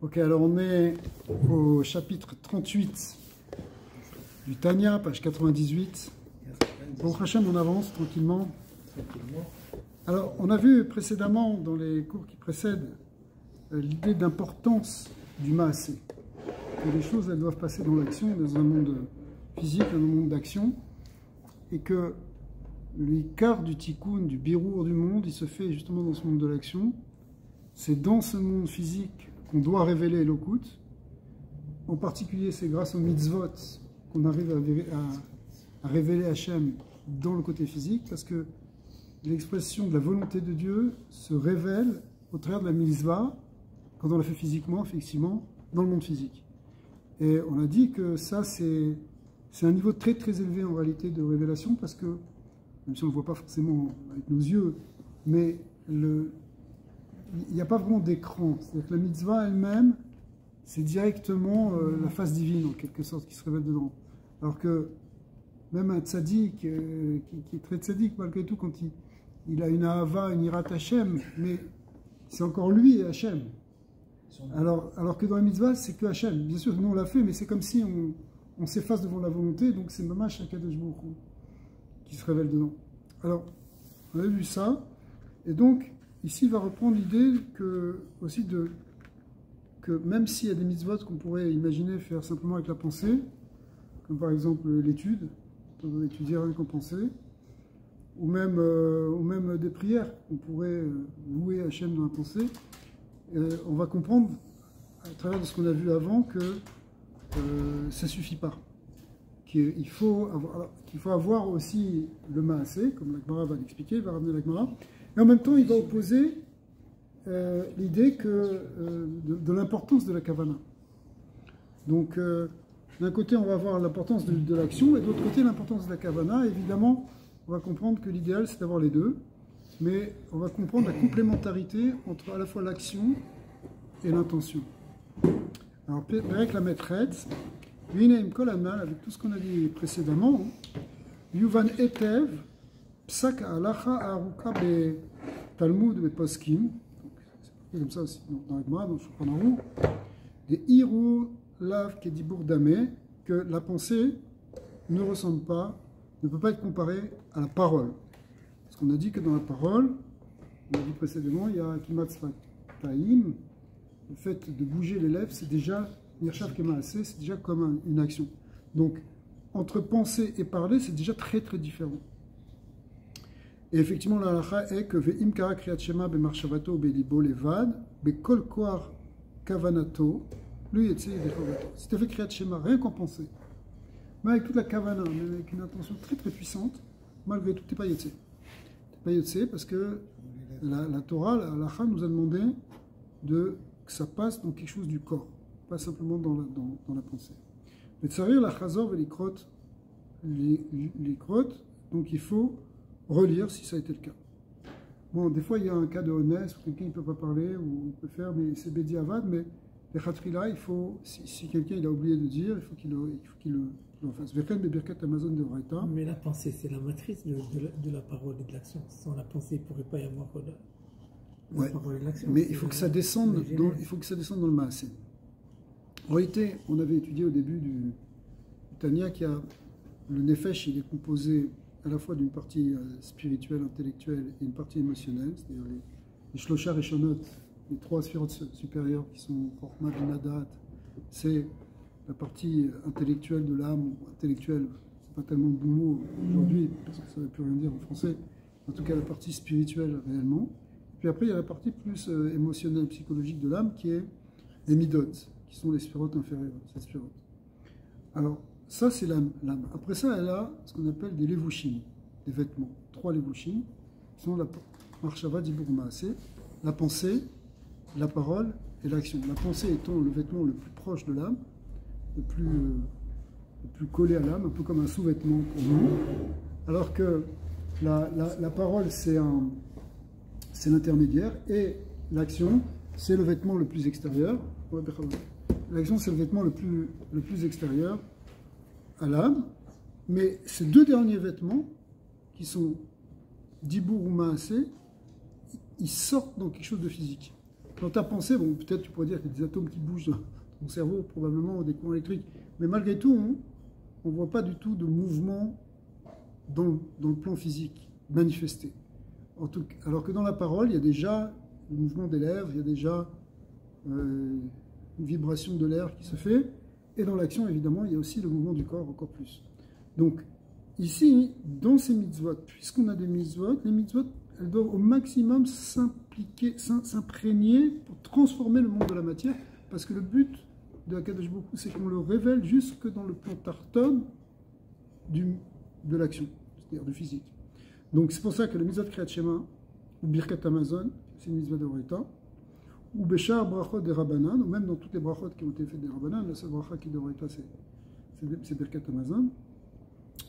Ok, alors on est au chapitre 38 du Tanya, page 98. Bon, Hachem, on avance tranquillement. Alors, on a vu précédemment, dans les cours qui précèdent, l'idée d'importance du Maasé. Que les choses, elles doivent passer dans l'action, dans un monde physique, dans un monde d'action, et que l'écart du tikkun, du birour du monde, il se fait justement dans ce monde de l'action. C'est dans ce monde physique qu'on doit révéler Elokut. En particulier, c'est grâce aux mitzvot qu'on arrive à révéler Hachem dans le côté physique, parce que l'expression de la volonté de Dieu se révèle au travers de la mitzvah, quand on la fait physiquement, effectivement, dans le monde physique. Et on a dit que ça, c'est un niveau très très élevé en réalité de révélation, parce que, même si on ne le voit pas forcément avec nos yeux, mais il n'y a pas vraiment d'écran. C'est-à-dire que la mitzvah elle-même, c'est directement la face divine, en quelque sorte, qui se révèle dedans. Alors que même un tzaddik, qui est très tzaddik, malgré tout, quand il a une ahava, une irat Hachem, mais c'est encore lui et Hachem. Alors que dans la mitzvah, c'est que Hachem. Bien sûr, nous on l'a fait, mais c'est comme si on s'efface devant la volonté, donc c'est mamash HaKadosh Baruch Hu qui se révèle dedans. Alors, on a vu ça, et donc, ici, il va reprendre l'idée que même s'il y a des mitzvot qu'on pourrait imaginer faire simplement avec la pensée, comme par exemple l'étude, on doit étudier rien qu'en pensée, ou même des prières qu'on pourrait louer Hachem dans la pensée, on va comprendre, à travers de ce qu'on a vu avant, que ça ne suffit pas. Qu'il faut avoir aussi le Maasé, comme la Gemara va l'expliquer, il va ramener la Gemara, et en même temps il va opposer l'idée de l'importance de la Kavana. Donc d'un côté on va avoir l'importance de l'action, et de l'autre côté l'importance de la Kavana. Évidemment, on va comprendre que l'idéal c'est d'avoir les deux, mais on va comprendre la complémentarité entre à la fois l'action et l'intention. Alors, Perek la maîtresse, Vineim Kolamal, avec tout ce qu'on a dit précédemment, Yuvan Etev, Psak Alacha Aruka be Talmud be Poskim, c'est comme ça aussi dans la Gemara, dans le Shulchan Aruch, des Hiru Lav Kedibur Dameh, que la pensée ne ressemble pas, ne peut pas être comparée à la parole. Parce qu'on a dit que dans la parole, on a dit précédemment, il y a Kimat Sfataim, le fait de bouger les lèvres, c'est déjà, Nirshav Kemaasé, c'est déjà comme une action. Donc, entre penser et parler, c'est déjà très très différent. Et effectivement, la halakha est que Ve'im kara kriyat shema be'marshavato be'libo levad be'kol koar kavanato lui yetze yedechavato. Si tu as fait kriyat shema rien qu'en penser, mais avec toute la kavana, mais avec une intention très très puissante, malgré tout, tu n'es pas yetze. Tu n'es pas yetze parce que la Torah, la halakha nous a demandé que ça passe dans quelque chose du corps, pas simplement dans la pensée. Mais tsarir la chazor et les crottes, donc il faut relire si ça a été le cas. Bon, des fois il y a un cas de honnête, où quelqu'un ne peut pas parler, ou il peut faire, mais c'est bédi avad, mais les khatrila, il faut, si quelqu'un il a oublié de dire, il faut qu'il le fasse. Amazon de Vraita. Mais la pensée, c'est la matrice de la parole et de l'action. Sans la pensée, il ne pourrait pas y avoir ouais. Mais il faut que ça descende dans le Maasé. En réalité, on avait étudié au début du Tanya qu'il y a le Nefesh, il est composé à la fois d'une partie spirituelle, intellectuelle et une partie émotionnelle, c'est-à-dire les Shlosha Reshonot, les trois sphirotes supérieures qui sont Chokhmah Binadat, c'est la partie intellectuelle de l'âme, ou intellectuelle, c'est pas tellement le bon mot aujourd'hui, parce que ça ne veut plus rien dire en français, en tout cas la partie spirituelle réellement. Puis après, il y a la partie plus émotionnelle, psychologique de l'âme, qui est les midot, qui sont les sphirotes inférieures, cette sphirote. Alors, ça, c'est l'âme. Après ça, elle a ce qu'on appelle des levushim, des vêtements. 3 levushim, qui sont la marshava dibur maasé, la pensée, la parole et l'action. La pensée étant le vêtement le plus proche de l'âme, le plus collé à l'âme, un peu comme un sous-vêtement pour nous, alors que la parole, c'est l'intermédiaire, et l'action, c'est le vêtement le plus extérieur. L'action, c'est le vêtement le plus extérieur à l'âme, mais ces 2 derniers vêtements, qui sont Dibur ou Maasé, ils sortent dans quelque chose de physique. Dans ta pensée, bon, peut-être tu pourrais dire qu'il y a des atomes qui bougent dans ton cerveau, probablement des courants électriques, mais malgré tout, on ne voit pas du tout de mouvement dans le plan physique manifesté. Alors que dans la parole, il y a déjà le mouvement des lèvres, il y a déjà une vibration de l'air qui se fait, et dans l'action, évidemment, il y a aussi le mouvement du corps encore plus. Donc, ici, dans ces mitzvot, puisqu'on a des mitzvot, les mitzvot, elles doivent au maximum s'imprégner pour transformer le monde de la matière, parce que le but de Akadosh Baruch Hu, c'est qu'on le révèle jusque dans le plan tarton de l'action, c'est-à-dire du physique. Donc c'est pour ça que le mitzvot Kriyat Shema, ou Birkat Hamazon, c'est une mitzvah de Horaïta, ou Béchar Brachot des Rabbanan, ou même dans toutes les brachot qui ont été faites des Rabbanan, la seule bracha qui est de Horaïta, c'est Birkat Hamazon,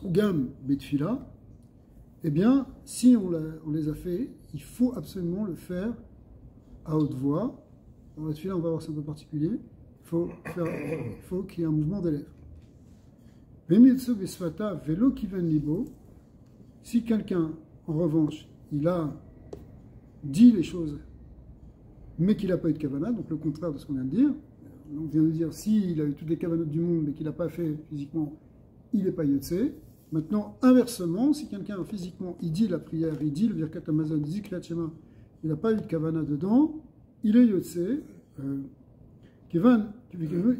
ou Gam Betfila, eh bien, si on les a fait, il faut absolument le faire à haute voix. Dans la Tfila, on va voir, c'est un peu particulier. Il faut qu'il y ait un mouvement des lèvres. Si quelqu'un, en revanche, il a dit les choses, mais qu'il n'a pas eu de kavana, donc le contraire de ce qu'on vient de dire, on vient de dire, s'il a eu toutes les kavanotes du monde, mais qu'il n'a pas fait physiquement, il n'est pas yotse. Maintenant, inversement, si quelqu'un physiquement, il dit la prière, il dit le Birkat Hamazon, il dit Kriyat Shema, il n'a pas eu de kavana dedans, il est yotse. Kivan,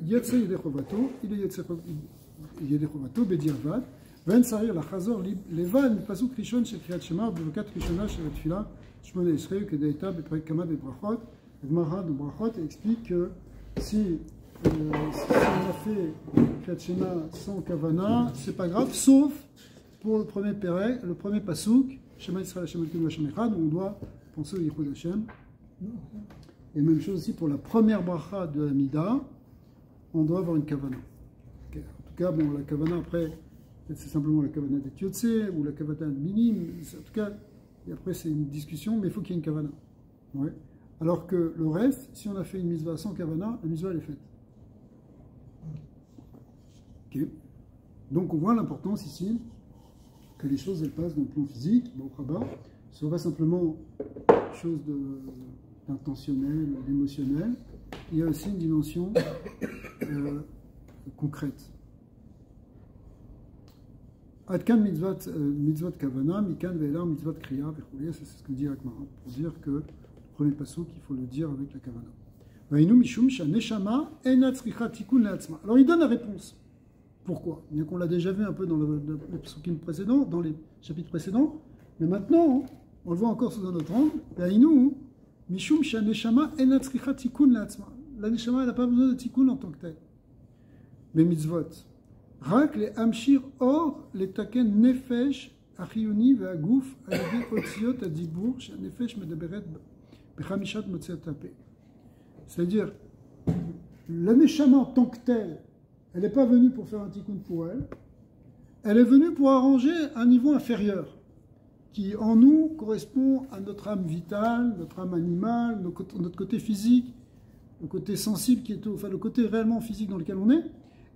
yotse yedechovato, il est yotse yedechovato, bedirvad, ven sarir la chazor levan, pasuk rishon shel Kriyat Shema, bevokat rishona shel tfila, shmona Yisrael, kedaita, beprek kama bebrachot, Gemara de brachot, explique que si on a fait Kriyat Shema sans kavana, c'est pas grave, sauf pour le premier pasouk, Shema Yisrael Hashem Elokeinu Hashem Echad, où on doit penser au Yichud Hashem. Et même chose aussi pour la première bracha de Hamida, on doit avoir une kavana. Okay. En tout cas, bon, la kavana après, c'est simplement la kavana des Yotse ou la kavana de Minim. En tout cas, et après c'est une discussion, mais il faut qu'il y ait une kavana. Ouais. Alors que le reste, si on a fait une mitzvah sans kavana, la mitzvah elle est faite. Okay. Donc on voit l'importance ici que les choses elles passent dans le plan physique, bon rabat, ce n'est pas simplement chose d'intentionnel, d'émotionnel, il y a aussi une dimension concrète. Adkan mitzvot kavana, mikan ve'elar mitzvot kriya, c'est ce que dit Akmara, pour dire que le premier passouk, il faut le dire avec la kavana. Alors il donne la réponse. Pourquoi? Bien qu'on l'a déjà vu un peu dans les pasukim précédents, dans les chapitres précédents, mais maintenant, on le voit encore sous un autre angle. La neshama, elle n'a pas besoin de tikkun en tant que tel. Mais mitzvot. Rak les amshir or les taken nefesh achiyoni ve'aguf ayadi otziot adibur shenefesh medeberet bechamishat motziot tape. C'est-à-dire, la neshama en tant que telle, elle n'est pas venue pour faire un tikkun pour elle. Elle est venue pour arranger un niveau inférieur, qui en nous correspond à notre âme vitale, notre âme animale, notre côté physique, le côté sensible, enfin le côté réellement physique dans lequel on est.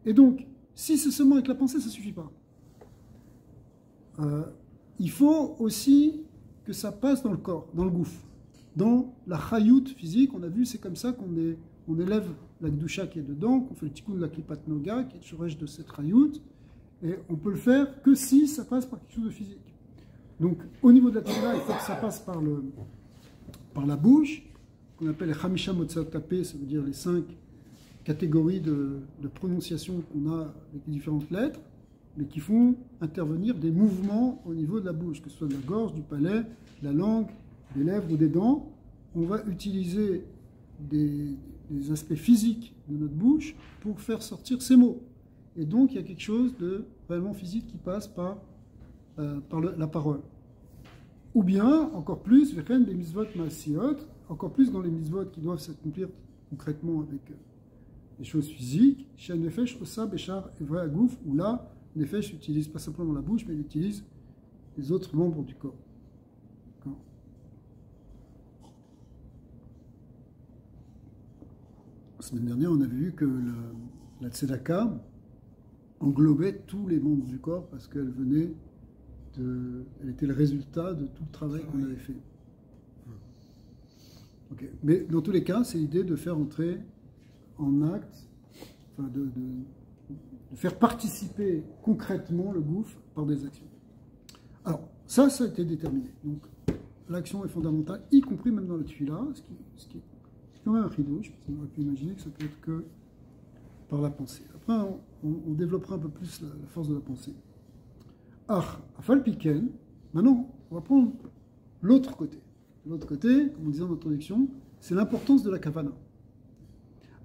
Et donc, si c'est seulement avec la pensée, ça ne suffit pas. Il faut aussi que ça passe dans le corps, dans le gouffre. Dans la chayout physique, on a vu, c'est comme ça qu'on élève la gdusha qui est dedans, qu'on fait le tikkun de la klipat noga, qui est le shorech de cette chayout, et on peut le faire que si ça passe par quelque chose de physique. Donc, au niveau de la tefila, il faut que ça passe par la bouche, qu'on appelle les chamisha motziot tapé, ça veut dire les 5 catégories de prononciation qu'on a avec les différentes lettres, mais qui font intervenir des mouvements au niveau de la bouche, que ce soit de la gorge, du palais, de la langue, des lèvres ou des dents. On va utiliser des aspects physiques de notre bouche pour faire sortir ces mots. Et donc, il y a quelque chose de vraiment physique qui passe par la parole. Ou bien, encore plus, des mitzvot maasiot, encore plus dans les mitzvot qui doivent s'accomplir concrètement avec des choses physiques, chez Nefesh, Osa, Béchar, Evra, Agouf, où là, Nefesh n'utilise pas simplement la bouche, mais il utilise les autres membres du corps. La semaine dernière, on avait vu que la tzedaka englobait tous les membres du corps parce qu'elle elle était le résultat de tout le travail qu'on avait fait. Ok. Mais dans tous les cas, c'est l'idée de faire entrer en acte, enfin de faire participer concrètement le gouffre par des actions. Alors, ça a été déterminé. Donc, l'action est fondamentale, y compris même dans le tefila, ce qui est quand même un chidouche, parce qu'on aurait pu imaginer que ça peut être que par la pensée. Après, on développera un peu plus la force de la pensée. Afal piken, maintenant, on va prendre l'autre côté. L'autre côté, comme on disait en introduction, c'est l'importance de la kavana.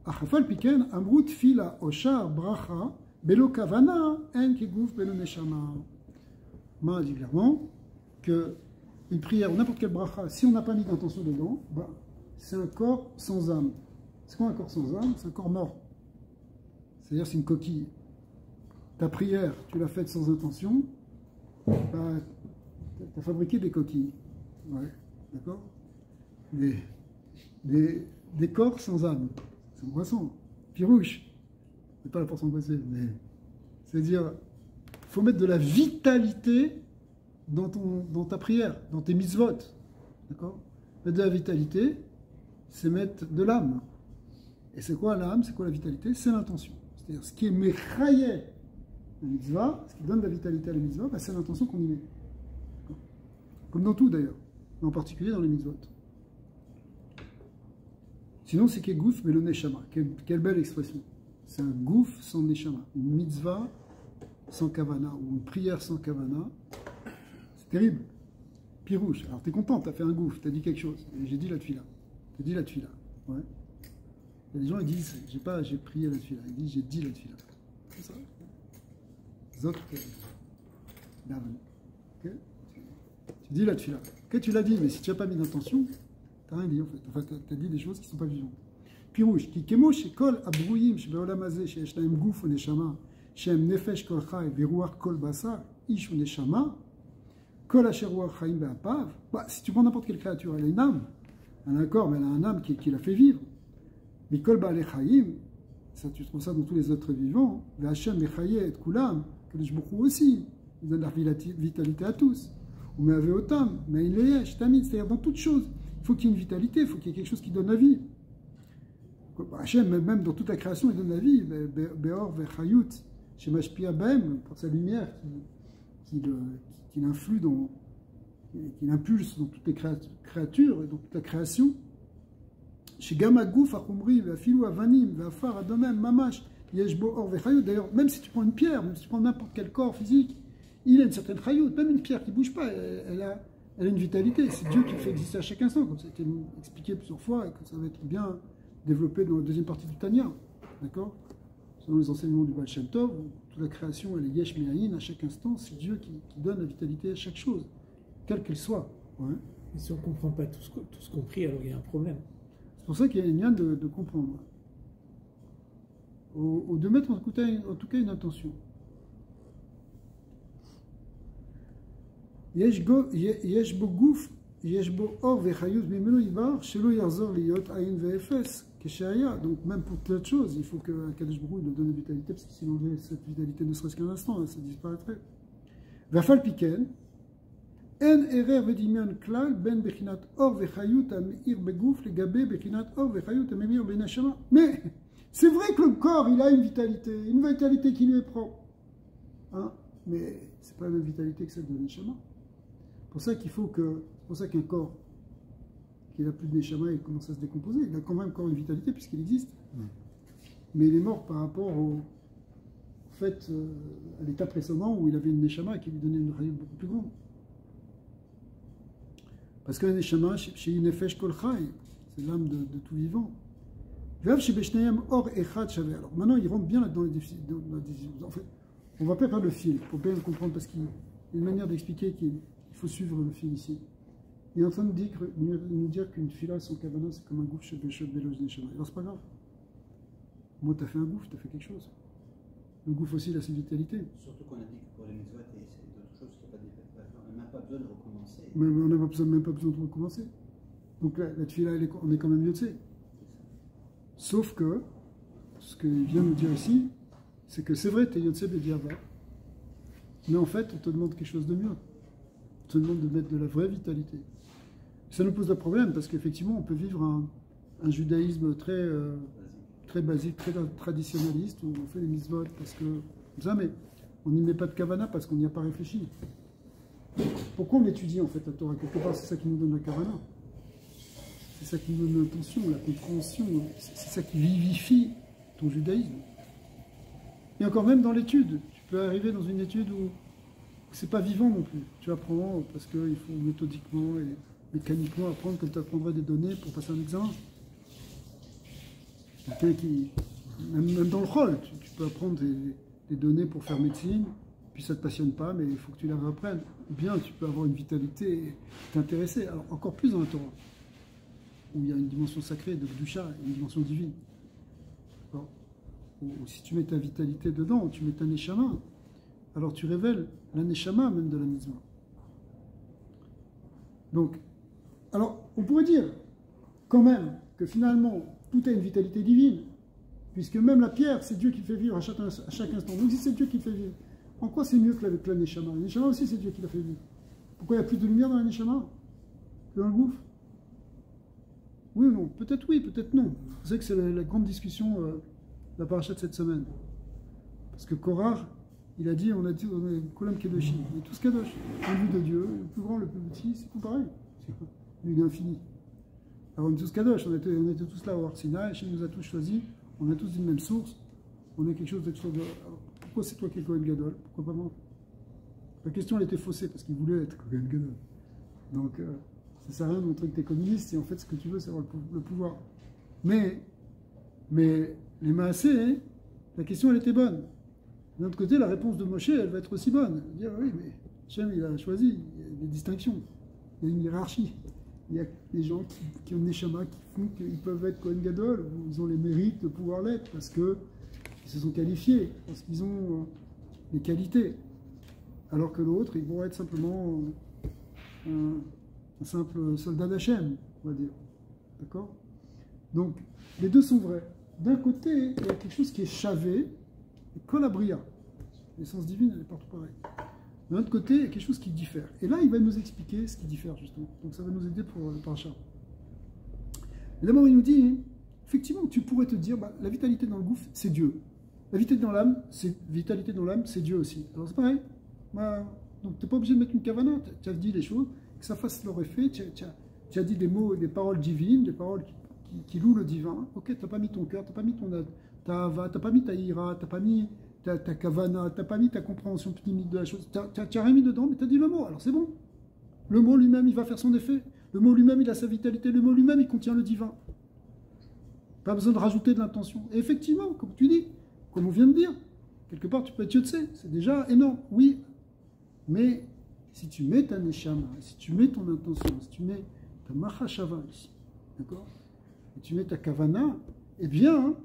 Afal piken, amrut fila oshar bracha, belo kavana, en kiguf belo neshama. Ma dit clairement qu'une prière ou n'importe quelle bracha, si on n'a pas mis d'intention dedans, bah, c'est un corps sans âme. C'est quoi un corps sans âme? C'est un corps mort. C'est-à-dire c'est une coquille. Ta prière, tu l'as faite sans intention, bah, tu as fabriqué des coquilles. Ouais, d'accord? Des corps sans âme. C'est un poisson. Pirouche. C'est pas la portion passée, mais c'est-à-dire, il faut mettre de la vitalité dans ta prière, dans tes mitzvot. D'accord? Mettre de la vitalité, c'est mettre de l'âme. Et c'est quoi l'âme? C'est quoi la vitalité? C'est l'intention. C'est-à-dire, ce qui est mechaye la mitzvah, ce qui donne de la vitalité à la mitzvah, bah, c'est l'intention qu'on y met. Comme dans tout d'ailleurs, mais en particulier dans les mitzvot. Sinon, c'est kegouf mais le neshama. Quelle belle expression. C'est un gouf sans neshama. Une mitzvah sans kavana, ou une prière sans kavana. C'est terrible. Pirouche. Alors, tu es content, tu as fait un gouffre, tu as dit quelque chose. J'ai dit la tefila. Tu as dit la tefila. Ouais. Il y a des gens qui disent, j'ai prié la tefila. Ils disent, j'ai dit la tefila. C'est ça. Zot daven. Ok. Tu dis la tefila. Ok, tu l'as dit, mais si tu n'as pas mis d'intention, tu n'as rien dit en fait. Enfin, tu as dit des choses qui ne sont pas vivantes. Pirouche. Ki kemo shekol abrouyim shebeolam hazeh sheyesh lahem guf ou neshama shem nefesh kol chai veruach kol basar ish ou neshama kol asher ruach chaim be'apav. Bah, si tu prends n'importe quelle créature, elle a une âme. Elle a un corps, mais elle a un âme qui la fait vivre. Mais kol ba'alei chaim, ça tu trouves ça dans tous les êtres vivants. Ve'Hashem mechaye et kulam, Kadosh Baruch Hu aussi. Il donne la vitalité à tous. Ou me'ave otam, mais il est tamid, c'est-à-dire dans toute chose. Il faut qu'il y ait une vitalité, il faut qu'il y ait quelque chose qui donne la vie. Hachem, même dans toute la création, il donne la vie. Beor vechayut, shemashpia b'hem, par sa lumière qui l'influe qui l'impulse dans toutes les créatures et dans toute la création. Chez Gamagouf, Achumri, Vafilou, Avanim, Vafar, Adomem, Mamash, Yeshbo, Or, Vechayut. D'ailleurs, même si tu prends une pierre, même si tu prends n'importe quel corps physique, il a une certaine chayut. Même une pierre qui ne bouge pas, elle a une vitalité. C'est Dieu qui le fait exister à chaque instant, comme ça a été expliqué plusieurs fois et que ça va être bien développé dans la deuxième partie du Tanya. D'accord? Selon les enseignements du Baal Shem Tov, toute la création, elle est yesh me'ayin, à chaque instant, c'est Dieu qui donne la vitalité à chaque chose, quelle qu'elle soit. Ouais. Et si on ne comprend pas tout ce qu'on prie, alors il y a un problème. C'est pour ça qu'il y a une lien de comprendre. Ou de mettre en tout cas une intention. Yesh bo gouf, yesh bo or vechayut bimelo ivar, shelo yarzor liyot ayin ve'efes, keshaya. Donc même pour toute chose, il faut que Kadosh Baruch Hu nous donne la vitalité, parce que s'il enlevait cette vitalité ne serait-ce qu'un instant, ça disparaîtrait. Vafal piken, en erer vedimion klal ben bechinat or vechayut amir begouf legabe bechinat or vechayut amir benashama. Mais c'est vrai que le corps, il a une vitalité qui lui est propre. Hein? Mais c'est pas la même vitalité que celle de l'Neshama. C'est pour ça qu'un corps qui n'a plus de Neshama, il commence à se décomposer. Il a quand même encore une vitalité puisqu'il existe. Mais il est mort par rapport à l'état précédent où il avait une Neshama qui lui donnait une rayure beaucoup plus grande. Parce que la Neshama, chez Nefesh Kol Chai, c'est l'âme de tout vivant. Alors maintenant, il rentre bien là dans la décision. En fait, on va pas faire le fil pour bien le comprendre parce qu'il y a une manière d'expliquer qu'il faut suivre le fil ici. Il est en train de nous dire qu'une fila sans kavana, c'est comme un gouffre chez Béchot, Béloge, Neshama. Alors c'est pas grave. Moi, tu as fait un gouffre, tu as fait quelque chose. Le gouffre aussi, il a ses vitalités. Surtout qu'on a dit que pour les mitzvot, c'est d'autres choses qui n'ont pas d'état. On n'a même pas besoin de recommencer. Mais on n'a même pas besoin de recommencer. Donc la fila, on est quand même yotzé. Sauf que, ce qu'il vient nous dire ici, c'est que c'est vrai, tu es Yotzé Bediava, mais en fait, on te demande quelque chose de mieux. On te demande de mettre de la vraie vitalité. Ça nous pose un problème parce qu'effectivement, on peut vivre un judaïsme très basique, très traditionnaliste, où on fait les mitzvot parce que ça, mais on n'y met pas de kavana parce qu'on n'y a pas réfléchi. Pourquoi on étudie en fait la Torah? Quelque part, c'est ça qui nous donne la kavana. C'est ça qui nous donne l'intention, la compréhension. C'est ça qui vivifie ton judaïsme. Et encore même dans l'étude, tu peux arriver dans une étude où c'est pas vivant non plus. Tu apprends parce qu'il faut méthodiquement et mécaniquement apprendre comme tu apprendrais des données pour passer un examen. Quelqu'un qui, même dans le rôle, tu peux apprendre des données pour faire médecine, puis ça ne te passionne pas, mais il faut que tu les réapprennes. Ou bien tu peux avoir une vitalité et t'intéresser. Alors encore plus dans la Torah, où il y a une dimension sacrée de Kedusha, une dimension divine. Ou si tu mets ta vitalité dedans, tu mets ta neshama, alors tu révèles la neshama même de la mitzvah. Donc, alors on pourrait dire quand même que finalement tout a une vitalité divine, puisque même la pierre, c'est Dieu qui le fait vivre à chaque instant. Donc si c'est Dieu qui le fait vivre, en quoi c'est mieux que la neshama? La neshama aussi c'est Dieu qui l'a fait vivre. Pourquoi il n'y a plus de lumière dans la neshama que dans le gouffre? Oui ou non? Peut-être oui, peut-être non. Vous savez que c'est la grande discussion de la paracha de cette semaine. Parce que Korah, il a dit, on est Kolam Kedoshim, on est tous Kadosh. En vue de Dieu, le plus grand, le plus petit, c'est tout pareil. Lui, il est infini. Alors on est tous Kadosh, on était tous là au Har Sinaï, Hachem nous a tous choisis, on est tous d'une même source, on est quelque chose d'extraordinaire. Pourquoi c'est toi qui es Kohen Gadol? Pourquoi pas moi? La question elle était faussée parce qu'il voulait être Kohen Gadol. Donc ça sert à rien de montrer que tu es communiste si en fait ce que tu veux c'est avoir le pouvoir. Mais les Maaseh, la question elle était bonne. D'un autre côté, la réponse de Moshe elle va être aussi bonne. Dire oui, mais Hachem il a choisi, il y a des distinctions, il y a une hiérarchie. Il y a des gens qui ont des Neshama qui font qu'ils peuvent être Kohen Gadol, ou ils ont les mérites de pouvoir l'être parce qu'ils se sont qualifiés, parce qu'ils ont les qualités. Alors que l'autre, ils vont être simplement un simple soldat d'Hachem, on va dire. D'accord? Donc, les deux sont vrais. D'un côté, il y a quelque chose qui est chavé, et kolabria. L'essence divine, elle est partout pareil. D'un autre côté, il y a quelque chose qui diffère. Et là, il va nous expliquer ce qui diffère, justement. Donc ça va nous aider pour le paracha. Et d'abord, il nous dit, effectivement, tu pourrais te dire, la vitalité dans le gouffre, c'est Dieu. La vitalité dans l'âme, c'est Dieu aussi. Alors c'est pareil. Donc tu n'es pas obligé de mettre une kavana, tu as dit les choses, que ça fasse leur effet, tu as dit des mots, des paroles divines, des paroles qui louent le divin. Ok, tu n'as pas mis ton cœur, tu n'as pas mis ta ava, tu n'as pas mis ta ira, tu n'as pas mis ta kavana, tu n'as pas mis ta compréhension pnimique de la chose, tu n'as rien mis dedans, mais tu as dit le mot, alors c'est bon. Le mot lui-même, il va faire son effet. Le mot lui-même, il a sa vitalité. Le mot lui-même, il contient le divin. Pas besoin de rajouter de l'intention. Et effectivement, comme tu dis, comme on vient de dire, quelque part, tu peux être Yotse, c'est déjà énorme, oui. Mais si tu mets ta neshama, si tu mets ton intention, si tu mets ta machashava ici, d'accord, et tu mets ta kavana, eh bien,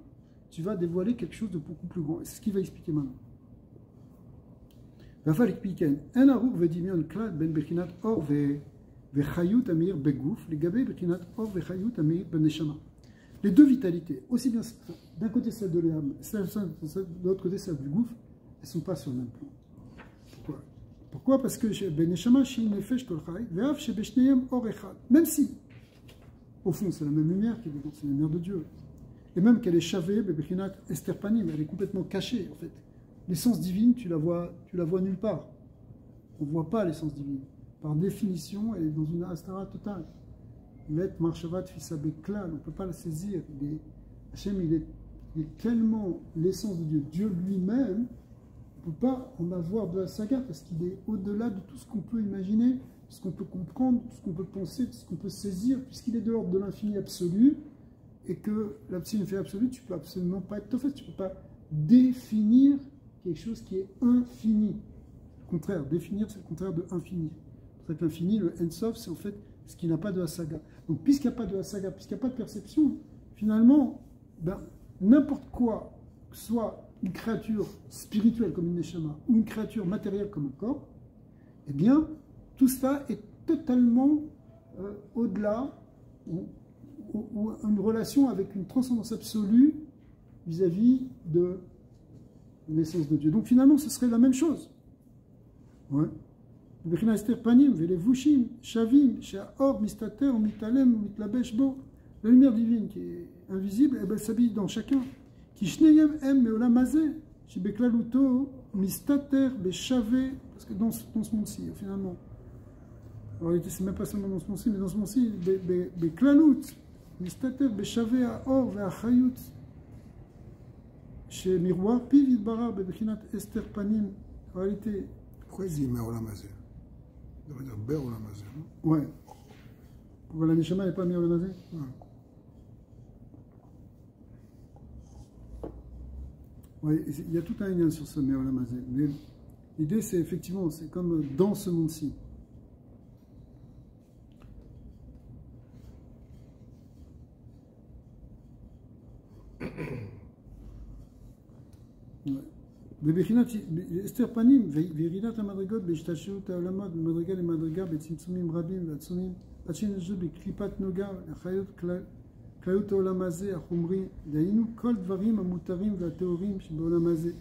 tu vas dévoiler quelque chose de beaucoup plus grand. Et c'est ce qu'il va expliquer maintenant. Il va falloir expliquer. Un arour vedimion klad ben bechinat or vechayut amir begouf, les gabé bechinat or vechayut amir ben neshama. Les deux vitalités, aussi bien d'un côté celle de l'âme, de l'autre côté celle du gouffre, elles ne sont pas sur le même plan. Pourquoi? Parce que même si, au fond, c'est la même lumière qui est dedans, c'est la lumière de Dieu. Et même qu'elle est chavée, elle est complètement cachée, en fait. L'essence divine, tu la vois nulle part. On ne voit pas l'essence divine. Par définition, elle est dans une astara totale. Let marshavat fisabekla, on ne peut pas la saisir. Hachem, il est tellement l'essence de Dieu. Dieu lui-même, on ne peut pas en avoir de la saga parce qu'il est au-delà de tout ce qu'on peut imaginer, de ce qu'on peut comprendre, de ce qu'on peut penser, de ce qu'on peut saisir, puisqu'il est de l'ordre de l'infini absolu, et que l'absolu fait absolu, tu ne peux absolument pas être fait, tu ne peux pas définir quelque chose qui est infini. Au contraire, définir, c'est le contraire de infini. C'est pour ça que l'infini, le Ensof, c'est en fait ce qui n'a pas de Hasaga. Donc, puisqu'il n'y a pas de Hasaga, puisqu'il n'y a pas de perception, finalement, n'importe quoi, que ce soit une créature spirituelle comme une neshama, ou une créature matérielle comme un corps, eh bien, tout cela est totalement au-delà, ou une relation avec une transcendance absolue vis-à-vis de l'essence de Dieu. Donc finalement, ce serait la même chose. Ouais. בבחינת הסתר פנים ולבושים שווים שהאור מסתתר ומתעלם ומתלבש בו. La lumière divine qui est invisible, elle s'habille dans chacun. כי שניהם הם מעולם הזה, שבכללותו מסתתר בשווה, parce que dans ce monde-ci, finalement. En réalité, c'est même pas seulement dans ce monde-ci, mais dans ce monde-ci, בכללות, מסתתר בשווה האור והחיות, שמירואר פיו יתברך בבחינת הסתר פנים. En réalité, pourquoi il dit מעולם הזה? Ça veut dire בעולם הזה, non? Ouais. Pourquoi la Neshama n'est pas מעולם הזה? Oui, il y a tout un lien sur ce Meolam Hazé. Mais l'idée, c'est effectivement, c'est comme dans ce monde-ci. בבחינת אסתר פנים וירידת המדרגות בהשתלשלות העולמות ממדרגה למדרגה בצמצומים רבים ועצומים עד שנשאו בקליפת נוגה לחיות כללות העולם הזה החומרי, דהיינו כל דברים המותרים והטהורים שבעולם הזה,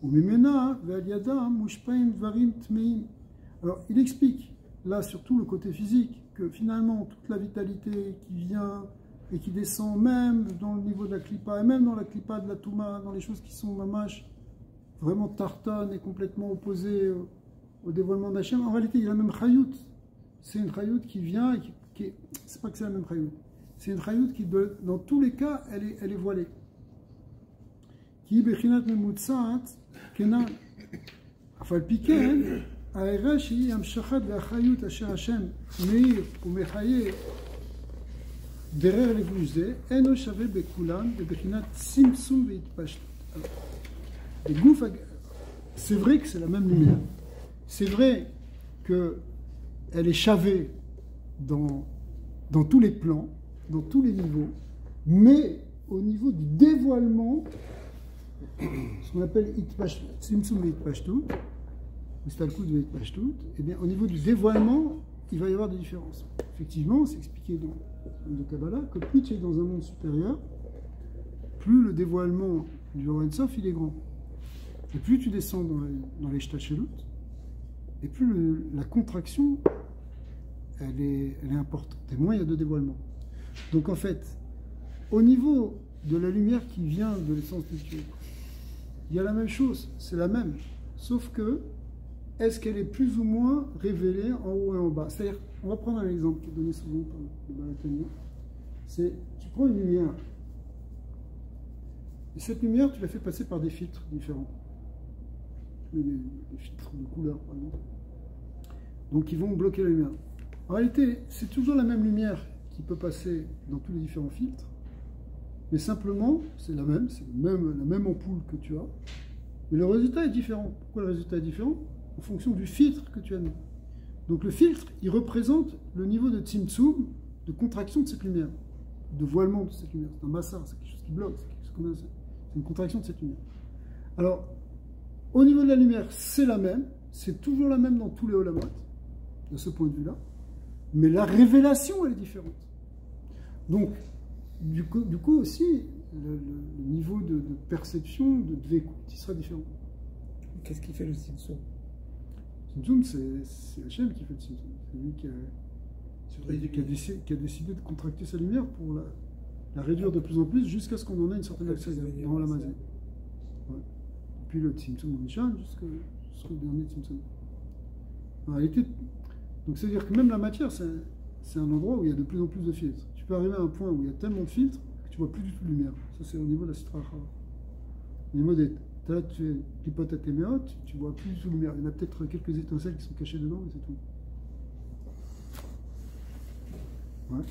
וממנה ועל ידם מושפעים דברים טמאים. Alors il explique là surtout le côté physique que finalement toute la vitalité qui vient et qui descend même dans le niveau de la klipa et même dans la klipa de la touma, dans les choses qui sont mamash vraiment tartonnes et complètement opposées au dévoilement d'Hachem, en réalité il y a la même chayout. C'est une chayout qui vient et qui est, c'est pas que c'est la même chayout. C'est une chayout qui, dans tous les cas, elle est voilée. Qui bechinat memutzaat kenan. Afal piken, הארה שהיא המשכת והחיות אשר השם מאיר ומחיה דרר לבוש זה, אינו שווה בכולן בבחינת צמצום והתפשטות. C'est vrai que c'est la même lumière. C'est vrai qu'elle est chavée dans tous les plans, dans tous les niveaux, mais au niveau du dévoilement, ce qu'on appelle Tzimtzum Ve'itpashtut, Mistalkut Ve'itpashtut, eh bien au niveau du dévoilement, il va y avoir des différences. Effectivement, c'est expliqué dans le Kabbalah que plus tu es dans un monde supérieur, plus le dévoilement du Or Ein Sof il est grand. Et plus tu descends dans les Shtachelut, et plus la contraction elle est importante. Et moins il y a de dévoilement. Donc en fait, au niveau de la lumière qui vient de l'essence de Dieu, il y a la même chose, c'est la même. Sauf que, est-ce qu'elle est plus ou moins révélée en haut et en bas? C'est-à-dire, on va prendre un exemple qui est donné souvent par le Balatania. C'est, tu prends une lumière, et cette lumière, tu la fais passer par des filtres différents. Des filtres de couleur, par exemple. Donc ils vont bloquer la lumière. En réalité, c'est toujours la même lumière qui peut passer dans tous les différents filtres, mais simplement, c'est la même ampoule que tu as, mais le résultat est différent. Pourquoi le résultat est différent? En fonction du filtre que tu as mis. Donc le filtre, il représente le niveau de tzimtzum, de contraction de cette lumière, de voilement de cette lumière. C'est un massar, c'est quelque chose qui bloque, c'est une contraction de cette lumière. Alors, au niveau de la lumière, c'est la même, c'est toujours la même dans tous les olamot, de ce point de vue-là, mais la révélation, elle est différente. Donc, du coup aussi, le niveau de perception, de dvekout, il sera différent. Qu'est-ce qui fait le Tzimtzum? Tzimtzum, c'est Hachem qui fait le Tzimtzum. C'est lui qui a décidé de contracter sa lumière pour la réduire de plus en plus jusqu'à ce qu'on en ait une certaine accès dans la mazé. Ouais. Puis le Tzimtzum Nishan jusqu'au dernier Tzimtzum. En réalité, donc c'est-à-dire que même la matière, c'est un endroit où il y a de plus en plus de filtres. Tu peux arriver à un point où il y a tellement de filtres que tu vois plus du tout de lumière. Ça, c'est au niveau de la Sitra Achara. Au niveau des clipotes à téméot, tu vois plus du tout de lumière. Il y en a peut-être quelques étincelles qui sont cachées dedans, mais c'est tout. Ouais.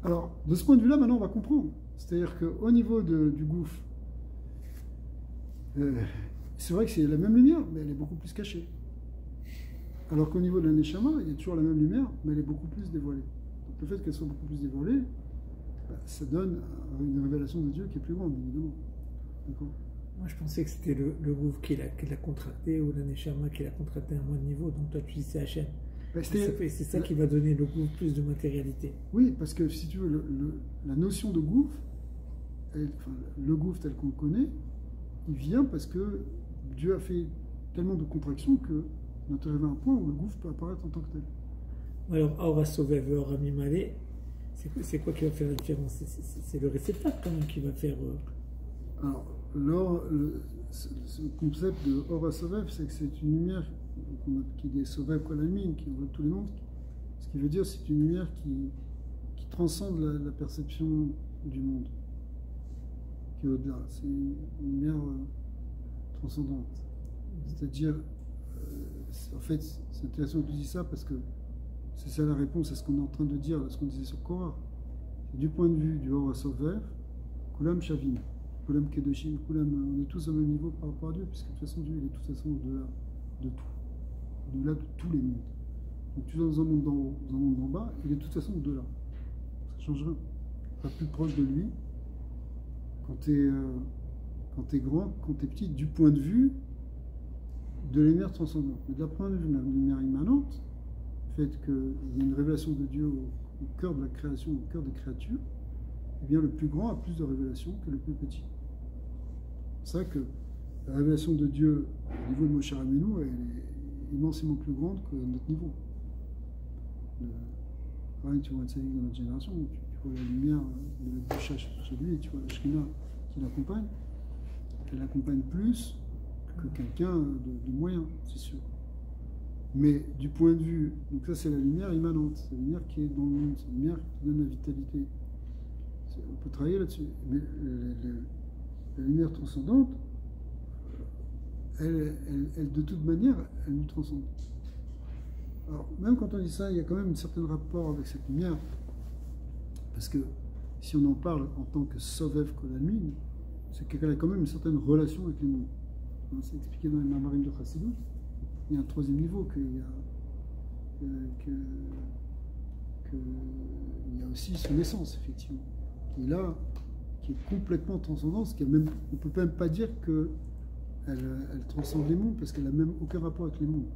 Alors, de ce point de vue-là, maintenant, on va comprendre. C'est-à-dire qu'au niveau du gouffre, c'est vrai que c'est la même lumière, mais elle est beaucoup plus cachée. Alors qu'au niveau de la Neshama, il y a toujours la même lumière, mais elle est beaucoup plus dévoilée. Donc le fait qu'elle soit beaucoup plus dévoilée, ça donne une révélation de Dieu qui est plus grande, évidemment. D'accord. Moi, je pensais que c'était le gouffre qui l'a contracté, ou la Neshama qui l'a contracté à un moins de niveau, donc toi tu dis c'est Hachem. C'est ça qui va donner le gouffre plus de matérialité. Oui, parce que si tu veux, la notion de gouffre, le gouffre tel qu'on le connaît, il vient parce que Dieu a fait tellement de contractions que On est arrivé à un point où le gouffre peut apparaître en tant que tel. Alors, Aura Sovev et Aura Mimale, c'est quoi qui va faire la différence? C'est le réceptacle quand même qui va faire. Alors, ce concept de Aura Sovev, c'est que c'est une lumière qui est Sovev Kolamine, qui enveloppe tous les mondes. Ce qui veut dire c'est une lumière qui transcende la perception du monde, qui est au-delà. C'est une lumière transcendante. C'est-à-dire, en fait, c'est intéressant que tu dis ça parce que c'est ça la réponse à ce qu'on est en train de dire, à ce qu'on disait sur Korah. Du point de vue du Aura Sovev, Kulam Shavim, Kulam Kedoshim, Kulam, on est tous au même niveau par rapport à Dieu, puisque de toute façon Dieu il est de toute façon au-delà de tout, au-delà de tous les mondes. Donc tu es dans un monde d'en haut, dans un monde d'en bas, il est de toute façon au-delà. Ça ne change rien. Pas plus proche de lui quand tu es grand, quand tu es petit, du point de vue de la lumière transcendante. Mais d'un point de vue de la lumière immanente, le fait qu'il y a une révélation de Dieu au cœur de la création, au cœur des créatures, eh bien le plus grand a plus de révélation que le plus petit. C'est ça que la révélation de Dieu au niveau de Moshe Rabbeinu, elle est immensément plus grande que notre niveau. Tu vois un tzaddik dans notre génération, tu vois la lumière de la bouche chez lui, et tu vois la Shekhinah qui l'accompagne. Elle l'accompagne plus que quelqu'un de moyen, c'est sûr. Mais du point de vue, donc ça c'est la lumière immanente, c'est la lumière qui est dans le monde, c'est la lumière qui donne la vitalité. On peut travailler là-dessus. Mais la lumière transcendante, elle, de toute manière, elle nous transcende. Alors, même quand on dit ça, il y a quand même un certain rapport avec cette lumière, parce que si on en parle en tant que Sovev Kolalmin, c'est qu'elle a quand même une certaine relation avec les mondes. C'est expliqué dans les Mamarim de Chassidut. Il y a un troisième niveau il y a aussi son essence, effectivement, qui est là, qui est complètement transcendante, on ne peut même pas dire qu'elle transcende les mondes, parce qu'elle n'a même aucun rapport avec les mondes.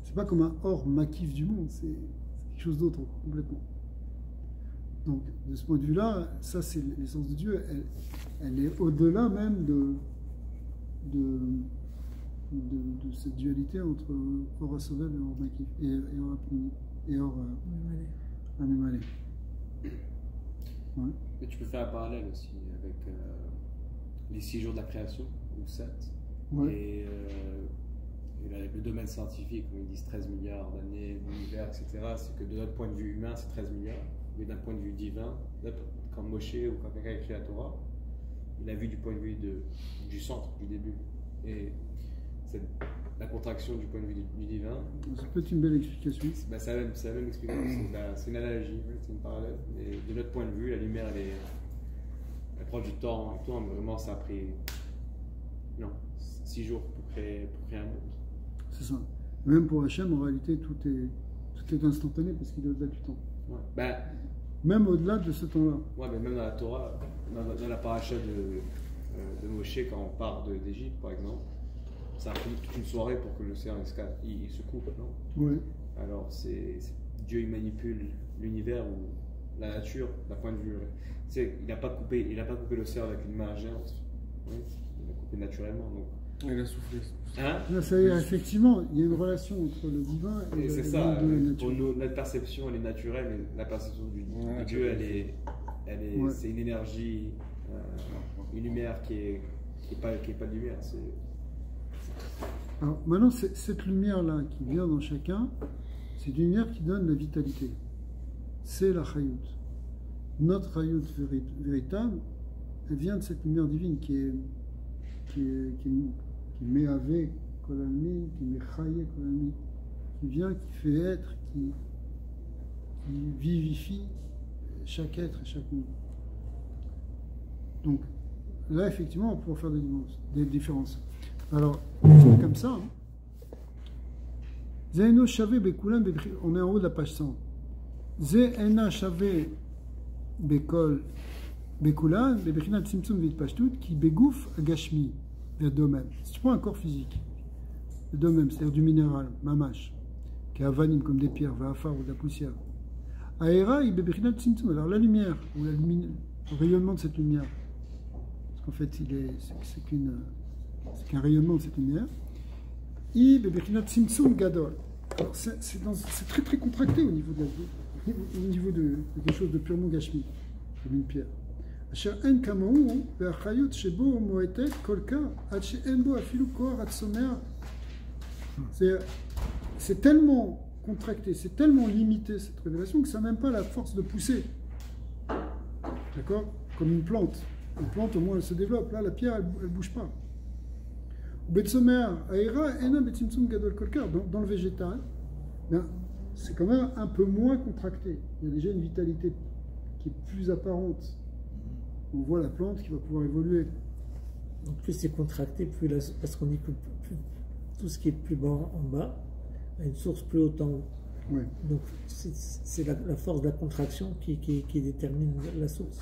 C'est pas comme un hors maquif du monde, c'est quelque chose d'autre complètement. Donc, de ce point de vue-là, ça c'est l'essence de Dieu, elle est au-delà même de cette dualité entre Aura Sovev et Or Makif et Or Animalé. Ouais. Mais tu peux faire un parallèle aussi avec les 6 jours de la création, ou 7, ouais. Et le domaine scientifique, où ils disent 13 milliards d'années, d'univers, etc. C'est que de notre point de vue humain, c'est 13 milliards, mais d'un point de vue divin, quand Moshe ou quand quelqu'un écrit la Torah, il a vu du point de vue du centre, du début. Et c'est la contraction du point de vue du divin. Ça peut être une belle explication. C'est la même explication, c'est une analogie, c'est une parallèle. Et de notre point de vue, la lumière, elle prend du temps, mais vraiment ça a pris 6 jours pour créer un monde. C'est ça. Même pour Hachem, en réalité, tout est instantané parce qu'il est au-delà du temps. Ouais. Même au-delà de ce temps-là. Ouais, mais même dans la Torah, dans la paracha de Moshe, quand on part d'Égypte, par exemple, ça a pris toute une soirée pour que l'océan il se coupe, non? Oui. Alors, Dieu, il manipule l'univers ou la nature d'un point de vue. Tu sais, il n'a pas coupé l'océan avec une main géante. Oui, il l'a coupé naturellement. Donc. Il a soufflé. Hein? Là, ça y est, effectivement, il y a une relation entre le divin et le monde de la nature. Pour nous, notre perception, elle est naturelle, mais la perception du Dieu, ouais. C'est une énergie, une lumière qui est pas de lumière. Alors maintenant, cette lumière-là qui vient dans chacun, c'est une lumière qui donne la vitalité. C'est la Chayout. Notre Chayout véritable, elle vient de cette lumière divine qui Me'ave Kolalmi, qui Mechaye Kolalmi, qui vient, qui fait être, qui vivifie chaque être et chaque monde. Donc là, effectivement, on peut faire des différences. Alors, c'est comme ça. Zéno Shavé Bekulan, on est en haut de la page 100. Zéna Shavé Bekol Bekulan, Bebechinat Simtsum Vitpashtut, qui begouf Agashmi. Le domaine. Si tu prends un corps physique, le domaine, c'est-à-dire du minéral, mamash, qui est avanim comme des pierres, vafar ou de la poussière. Aera, il bebechinat tzimtzum. Alors la lumière, ou le rayonnement de cette lumière, parce qu'en fait, c'est qu'un rayonnement de cette lumière. Gadol. Alors c'est très très contracté au niveau de quelque chose de purement gashmi, comme une pierre. C'est tellement contracté, c'est tellement limité cette révélation que ça n'a même pas la force de pousser. D'accord? Comme une plante. Une plante, au moins, elle se développe. Là, la pierre, elle ne bouge pas. Dans le végétal, c'est quand même un peu moins contracté. Il y a déjà une vitalité qui est plus apparente. On voit la plante qui va pouvoir évoluer. Donc plus c'est contracté, parce qu'on écoute tout ce qui est plus bas en bas, à une source plus haute en haut. Ouais. Donc c'est la force de la contraction qui détermine la source.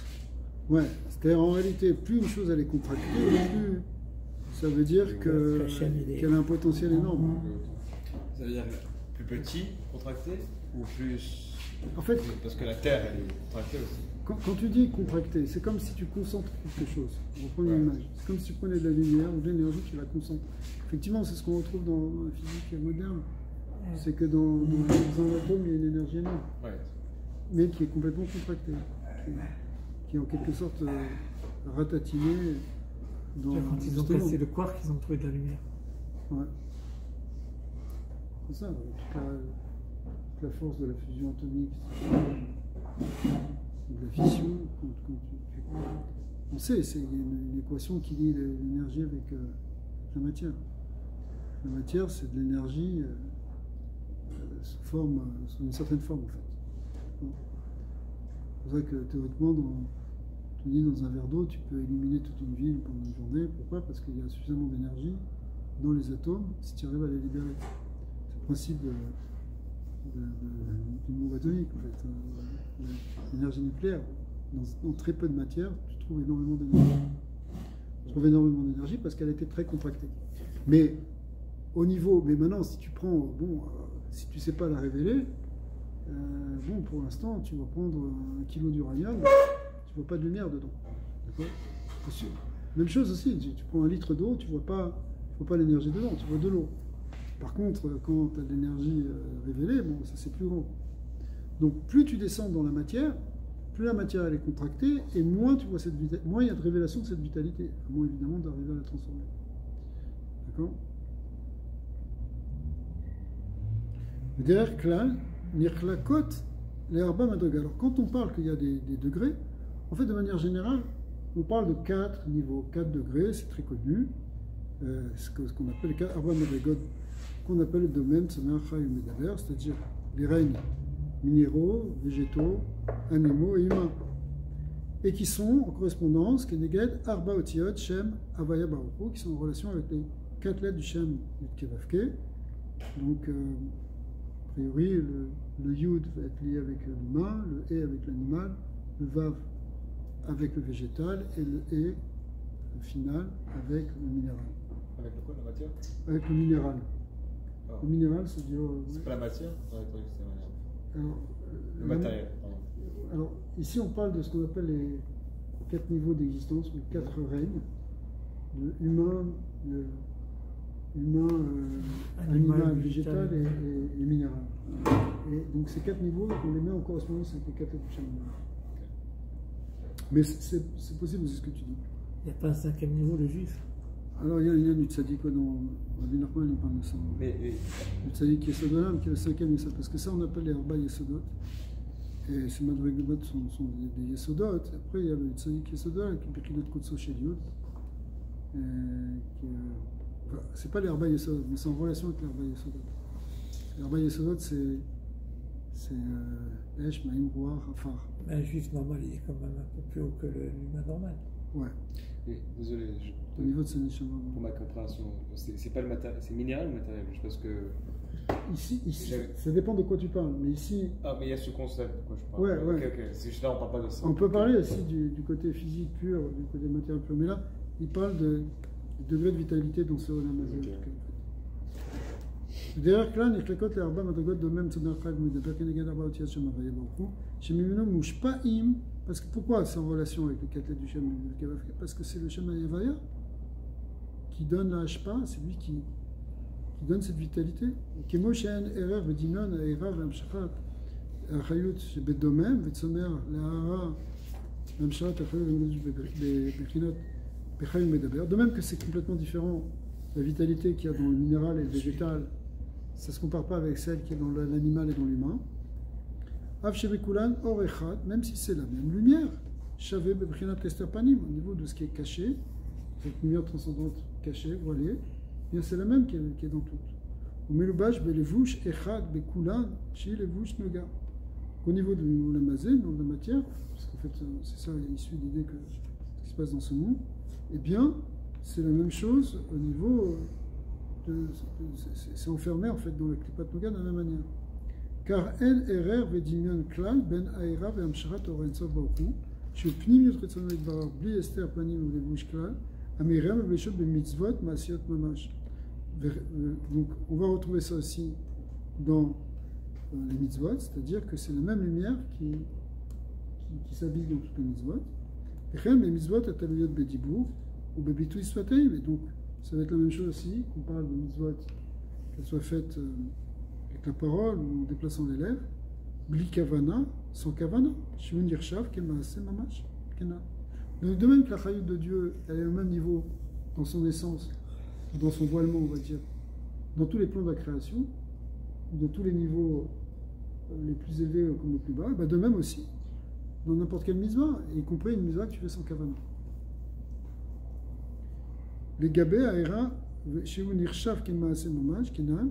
Ouais, c'est-à-dire en réalité, plus une chose elle est contractée, plus ça veut dire qu'elle a un potentiel énorme. Ça veut dire plus petit, contracté, ou plus... En fait, parce que la Terre, elle est contractée aussi. Quand tu dis contracté, c'est comme si tu concentres quelque chose. On reprend une image. C'est comme si tu prenais de la lumière ou de l'énergie, tu la concentres. Effectivement, c'est ce qu'on retrouve dans la physique moderne. C'est que dans un atome, il y a une énergie énorme, mais qui est complètement contractée, qui est en quelque sorte ratatinée. Quand ils ont cassé le quark, ils ont trouvé de la lumière. Ouais. C'est ça, toute la force de la fusion atomique, de la fission. On sait, c'est une équation qui lie l'énergie avec la matière. La matière, c'est de l'énergie sous une certaine forme, en fait. C'est pour ça que théoriquement, dans un verre d'eau, tu peux éliminer toute une ville pendant une journée. Pourquoi? Parce qu'il y a suffisamment d'énergie dans les atomes si tu arrives à les libérer. C'est le principe d'une bombe atomique, en fait. L'énergie nucléaire, dans très peu de matière, tu trouves énormément d'énergie. Tu trouves énormément d'énergie parce qu'elle a été très contractée. Mais maintenant, si tu prends, si tu ne sais pas la révéler, pour l'instant, tu vas prendre 1 kilo d'uranium, tu ne vois pas de lumière dedans. D'accord? Même chose aussi, tu prends 1 litre d'eau, tu ne vois pas l'énergie dedans, tu vois de l'eau. Par contre, quand tu as de l'énergie révélée, ça c'est plus grand. Donc plus tu descends dans la matière, plus la matière elle est contractée, et moins tu vois moins il y a de révélation de cette vitalité, à moins évidemment d'arriver à la transformer. D'accord? Derrière Klal, Nirklakot, les Arba Madrigal. Alors quand on parle qu'il y a des degrés, en fait de manière générale, on parle de 4 niveaux, 4 degrés, c'est très connu. Ce qu'on appelle les Arba Madrigal, qu'on appelle le domaine Tzomer Chai Medaber, c'est-à-dire les règnes minéraux, végétaux, animaux et humains, et qui sont en correspondance, Keneged, Arba Otiot, Shem, Avaya Baruch, qui sont en relation avec les 4 lettres du Shem Yud-Kevavke. Donc, a priori, le Yud va être lié avec l'humain, le E avec l'animal, le Vav avec le végétal, et le E, le final, avec le minéral. Avec le quoi, la matière? Avec le minéral. Oh. Le minéral, c'est-à-dire... C'est pas la matière? Alors, le matériel, pardon. Alors, ici, on parle de ce qu'on appelle les 4 niveaux d'existence, ou 4 règnes, de humain, animal, végétal et minéral. Et donc ces 4 niveaux, on les met en correspondance avec les 4 lettres du Shem. Mais c'est possible, c'est ce que tu dis. Il n'y a pas un 5e niveau, le juif? Alors il y a une Tzadik dans Rabbi Nachman, il parle de ça. Le Tzadik Yesodolam, qui est le 5e Yesod, parce que ça on appelle les Arba Yesodot. Et ces Madrigot sont des Yesodot. Après il y a le Tzadik Yesodolam, qui est Birkinot Kotso Sheliot. C'est pas les Arba Yesodot, mais c'est en relation avec les Arba Yesodot. Les Arba Yesodot, c'est Esh, Maïm, Roar, Afar. Un juif normal, il est quand même un peu plus haut que l'humain normal. Ouais. Oui, désolé. Au niveau de Sanishama. Pour ma compréhension, c'est pas le matériel, c'est minéral ou matériel? Je pense que. Ici, ça dépend de quoi tu parles, mais ici. Ah, mais il y a ce concept de quoi je parle. Ouais. Ok. Là, on parle pas de ça. On peut parler aussi du côté physique pur, du côté matériel pur, mais là, il parle de degré de vitalité dans ce Olam Hazé. Derrière Klan, Nirklakot, les Arba Madrigot, de même Tzomer Chai Medaber, Keneged Arba Otiot Shem Avaya Baruch Shemimeno Mushpa'im. Parce que pourquoi c'est en relation avec les 4 lettres du Shem Yud-Kevavke? Parce que c'est le Shem Avaya qui donne la Hashpa, c'est lui qui qui donne cette vitalité. Kemo she'en erer v'dimion ha'era v'amshachat ha'chayut shebedomem v'tzomer la'ara v'amshachat ha'chayut b'chinot b'chayim medaber. De même que c'est complètement différent, la vitalité qu'il y a dans le minéral et le végétal, ça ne se compare pas avec celle qui est dans l'animal et dans l'humain. Av shebekulan or echad, même si c'est la même lumière, shavé b'chinot kester panim, au niveau de ce qui est caché, cette lumière transcendante cachée, voilée, bien c'est la même qui est dans toutes. Au melubash belevouch echad bekulan shi levouch noga. Au niveau de la mazé, dans la matière, parce qu'en fait c'est ça issu de l'idée que ce qui se passe dans ce monde, eh bien c'est la même chose au niveau c'est enfermé en fait dans le klipat noga de la même manière. Car en erer vedimion klal ben aera ve'amsharat orensof baruchu chez pnim yotretzono itbarar bli ester panim ou levouch klal. Donc, on va retrouver ça aussi dans les mitzvot, c'est-à-dire que c'est la même lumière qui s'habille dans toutes les mitzvot. Les mitzvot ataluyot bedibour ou bebitui svatei, et donc ça va être la même chose aussi, qu'on parle de mitzvot, qu'elles soient faites avec la parole ou en déplaçant les lèvres, bli kavana, sans kavana, shivun yirshav, kemaase mamash, kena. Donc, de même que la chayut de Dieu, elle est au même niveau dans son essence, dans son voilement, on va dire, dans tous les plans de la création, dans tous les niveaux les plus élevés comme les plus bas, bah de même aussi, dans n'importe quelle mitzvah, y compris une mitzvah que tu fais sans kavana. Les gabé aïra, chez vous nirshav ken maaseh mamash, kenan,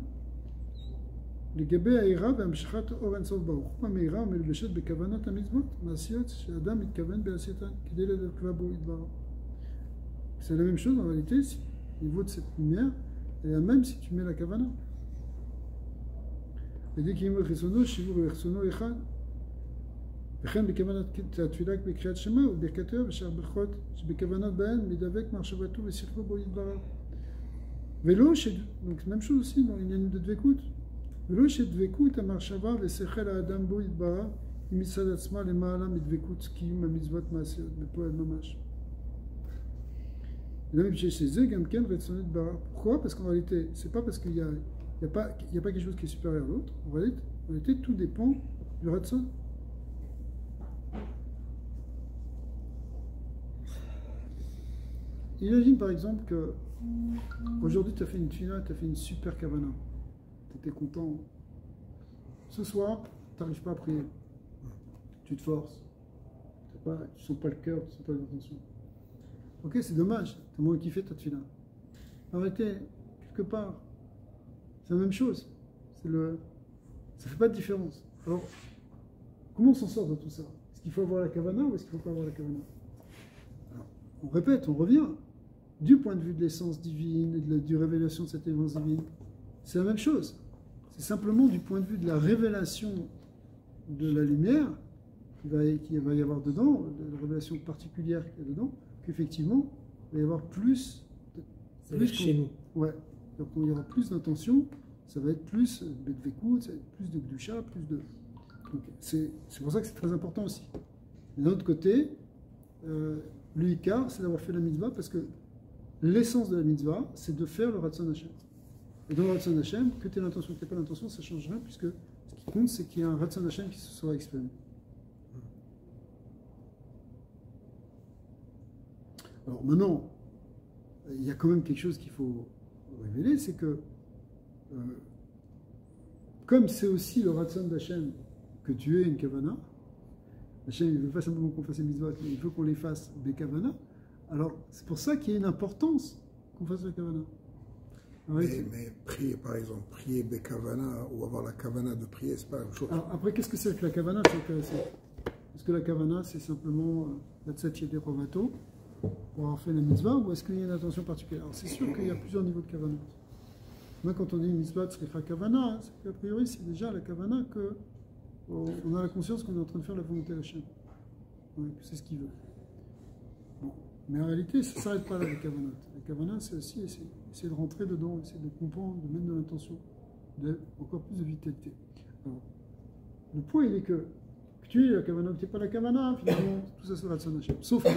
לגבי העירה והמשכת אור אינסוף ברוך הוא, המאירה המלבשת בכוונת המצוות, מעשיות שאדם מתכוון בעשייתן כדי לדבקה בו יתברך. C'est la même chose en réalité, au niveau de cette lumière, et même si tu mets la kavana. dès qu'il me résonne, שיעור ורצונו אחד, וכן בכוונת התפילה בקריאת שמע וברכתו ושאר ברכות שבכוונת בהן מדבק מחשבתו ושכלו בו יתברך. ולא donc même chose aussi dans l'union de dvekut. ולא שדבקות המחשבה ושכל האדם בו יתברך היא מצד עצמה למעלה מדבקות קיום המצוות מעשיות בפועל ממש. Pourquoi? Parce qu'en réalité, c'est pas parce qu'il y a pas quelque chose qui est supérieur à l'autre. En réalité, tout dépend du ratson. Imagine par exemple que aujourd'hui tu as fait une tfila, tu as fait une super kavana. Tu étais content. Ce soir, tu n'arrives pas à prier. Tu te forces. Tu ne sens pas le cœur, tu ne sens pas l'intention. Ok, c'est dommage. Tu as moins kiffé ta tfila. Arrêtez, quelque part. C'est la même chose. Ça ne fait pas de différence. Alors, comment on s'en sort de tout ça? Est-ce qu'il faut avoir la kavana ou est-ce qu'il ne faut pas avoir la kavana? Alors, on répète, on revient. Du point de vue de l'essence divine et de la révélation de cette essence divine, c'est la même chose. C'est simplement du point de vue de la révélation de la lumière qu'il va y avoir dedans, de la révélation particulière qu'il y a dedans, qu'effectivement, il va y avoir plus chez nous. Ouais. Donc, il y aura plus d'intention, ça va être plus bedvekut, ça va être plus de gdusha, plus de. Donc, c'est pour ça que c'est très important aussi. Mais d'un autre côté, l'ikar, c'est d'avoir fait la mitzvah parce que l'essence de la mitzvah, c'est de faire le Ratzon Hashem. Et dans le Ratzon Hashem, que tu aies l'intention, que tu n'aies pas l'intention, ça ne change rien, puisque ce qui compte, c'est qu'il y a un Ratzon Hashem qui se sera exprimé. Alors maintenant, il y a quand même quelque chose qu'il faut révéler, c'est que, comme c'est aussi le Ratzon d'Hashem que tu aies une kavana, Hachem ne veut pas simplement qu'on fasse les mitzvot, mais il faut qu'on les fasse des kavana. Alors, c'est pour ça qu'il y a une importance qu'on fasse la kavana. Mais prier, par exemple, prier des kavana ou avoir la kavana de prier, c'est pas la même chose. Alors, après, qu'est-ce que c'est que la kavana? Est-ce que la kavana, c'est simplement la tzat yedei rovato pour avoir fait la mitzvah, ou est-ce qu'il y a une intention particulière? Alors, c'est sûr qu'il y a plusieurs niveaux de kavana. Moi, quand on dit une mitzvah, c'est la kavana, c'est qu'a priori, c'est déjà la kavana que on a la conscience qu'on est en train de faire la volonté de Hachem. Ouais, que c'est ce qu'il veut. Bon. Mais en réalité, ça ne s'arrête pas là, les kavanot. Les kavanot, c'est aussi essayer de rentrer dedans, essayer de comprendre, de mettre de l'intention, encore plus de vitalité. Alors, le point, il est que tu es la kavana, que tu n'es pas la kavana, finalement, tout ça sera de son Hachem. Sauf que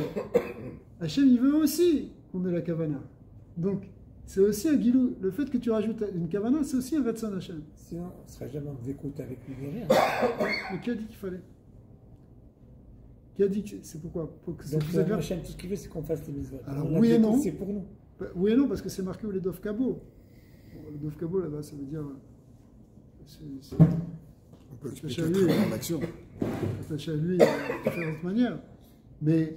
Hachem, il veut aussi qu'on ait la kavana. Donc, c'est aussi un Gilou. Le fait que tu rajoutes une Kavana, c'est aussi un Ratson Hashem. Sinon, on ne serait jamais en écoute avec lui ni rien. Mais qui a dit qu'il fallait? Qui a dit que c'est pourquoi? Pour que donc, le Hashem, tout ce qu'il veut, c'est qu'on fasse des mitzvot. Alors, oui et non. C'est pour nous. Oui et non, parce que c'est marqué au les Dov Kabo. Le Dov Kabo, là-bas, ça veut dire. On peut expliquer en action. Attaché à lui de différentes manières. Mais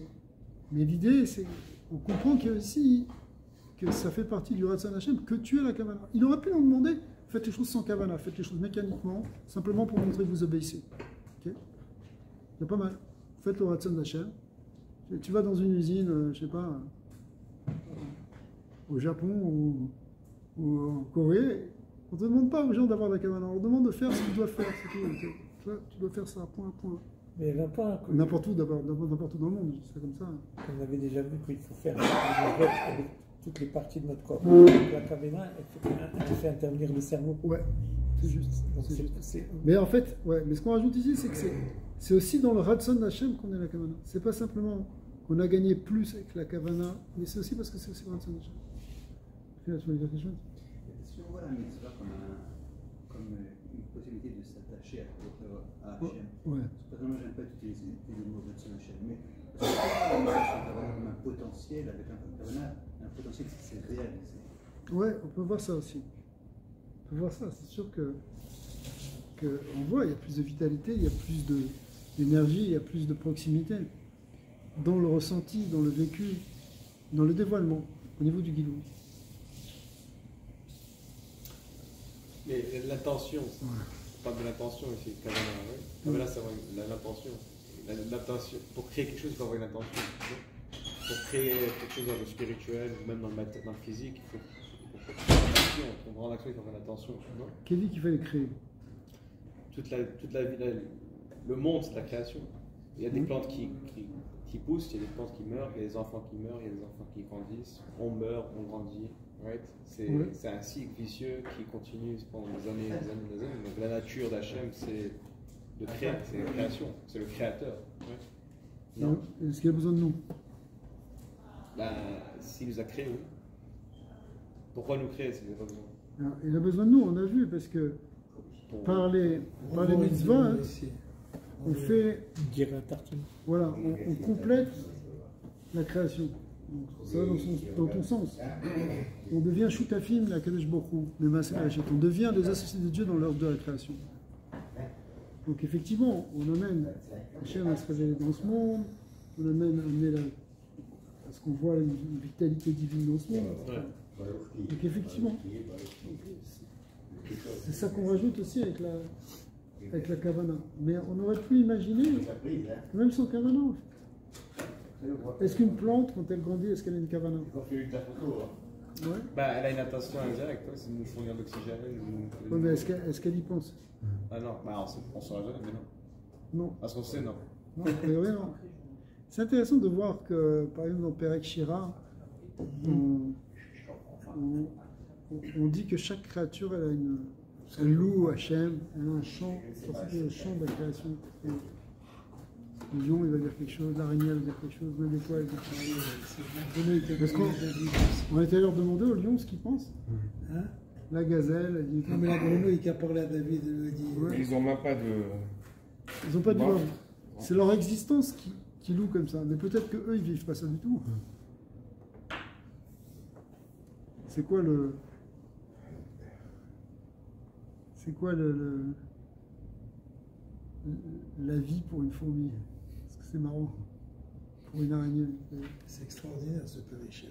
l'idée, c'est on comprend qu'il y a aussi que ça fait partie du Ratson Hashem que tu es la Kavana. Il aurait pu nous demander, faites les choses sans Kavana, faites les choses mécaniquement, simplement pour montrer que vous obéissez. Okay, c'est pas mal. Faites le Ratson Hashem. Tu vas dans une usine, je sais pas, au Japon ou en Corée, on ne te demande pas aux gens d'avoir la Kavana, on leur demande de faire ce qu'ils doivent faire. C'est tout. Tu dois faire ça, point. Mais il n'y en a pas. N'importe où, d'abord, n'importe où dans le monde, c'est comme ça. On avait déjà vu qu'il faut faire avec toutes les parties de notre corps. La Kavana, elle fait intervenir le cerveau. Ouais, c'est juste. Mais en fait, ouais, mais ce qu'on rajoute ici, c'est que c'est aussi dans le Ratson Hashem qu'on est la Kavana. C'est pas simplement qu'on a gagné plus avec la Kavana, mais c'est aussi parce que c'est aussi le Ratson Hashem. Tu veux dire quelque chose? Si on voit la mitzvah comme une possibilité de s'attacher à Hachem, ouais. Personnellement, j'aime pas utiliser le mot Ratson Hashem, mais parce que la comme un potentiel, avec un potentiel, c'est réel. Ouais, on peut voir ça aussi. On peut voir ça, c'est sûr que on voit, il y a plus de vitalité, il y a plus d'énergie, il y a plus de proximité dans le ressenti, dans le vécu, dans le dévoilement, au niveau du Gilou. Mais l'intention, pas de l'intention ici, Kavana, c'est l'intention. L'intention. Pour créer quelque chose, il faut avoir une intention. Pour créer quelque chose dans le spirituel, ou même dans le physique, il faut avoir une action. Pour rendre l'action, il faut avoir une intention. Qui dit qu'il fallait créer? Toute la vie, le monde, c'est la création. Il y a des plantes qui poussent, il y a des plantes qui meurent, il y a des enfants qui meurent, il y a des enfants qui grandissent. On meurt, on grandit. Right? C'est un cycle vicieux qui continue pendant des années. Donc la nature d'Hachem, c'est de créer, c'est la création, c'est le créateur. Right? Non. Est-ce qu'il a besoin de nous? S'il nous a créés, oui. Pourquoi nous créer s'il n'a pas besoin? Alors, il a besoin de nous, on a vu, parce que par les mitzvahs, hein, on fait. Voilà, on complète la création. Donc, ça va dans ton sens. On devient Shutafim, la Kadesh Borou, on devient des associés de Dieu dans l'ordre de la création. Donc effectivement, on amène Hachem à se révéler dans ce monde, on amène à ce qu'on voit une vitalité divine dans ce monde. Donc effectivement, c'est ça qu'on rajoute aussi avec la Kavana. Mais on aurait pu imaginer, même sans Kavana, en fait. Est-ce qu'une plante, quand elle grandit, est-ce qu'elle a une Kavana? Ouais. Elle a une intention indirecte, c'est de nous fournir d'oxygène. Oui, mais est-ce qu'elle y pense? Ah non, on ne saura jamais, mais non. Non. À ce qu'on sait, non. Non, a priori, non. C'est intéressant de voir que, par exemple, dans Perek Shira, on dit que chaque créature, elle loue Hachem, elle a un chant, c'est le chant de la création. Le lion, il va dire quelque chose, l'araignée va dire quelque chose, même l'étoile va dire quelque chose. Parce qu'on a été leur demander au lion ce qu'il pense. Hein? La gazelle, elle dit. Non, mais la grenouille qui a parlé à David, elle dit. Ouais. Ils n'ont même pas de. Ils n'ont pas de voix. C'est leur existence qui loue comme ça. Mais peut-être qu'eux, ils ne vivent pas ça du tout. C'est quoi la vie pour une fourmi? Parce que c'est marrant. Pour une araignée. C'est extraordinaire ce Perek.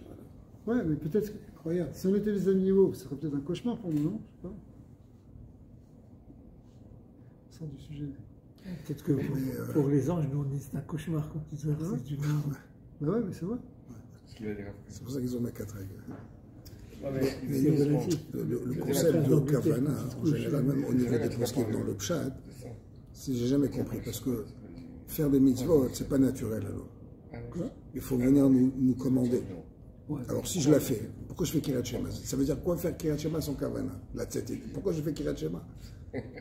Ouais, mais peut-être. Regarde, si on était des animaux, ce serait peut-être un cauchemar pour nous, non? Je sais pas. On sort du sujet. Peut-être que pour les anges, nous, c'est un cauchemar quand ils ont c'est du monde. Bah ouais, mais c'est vrai. C'est pour ça qu'ils ont mis 4 règles. Le concept de Kavana, en général, même au niveau des poskim dans le Pshat, j'ai jamais compris. Parce que faire des mitzvot, c'est pas naturel alors. Il faut venir nous commander. Alors si je la fais, pourquoi je fais Kirat Shema? Ça veut dire quoi faire Kirat Shema sans Kavana? La tête. Pourquoi je fais Kirat Shema?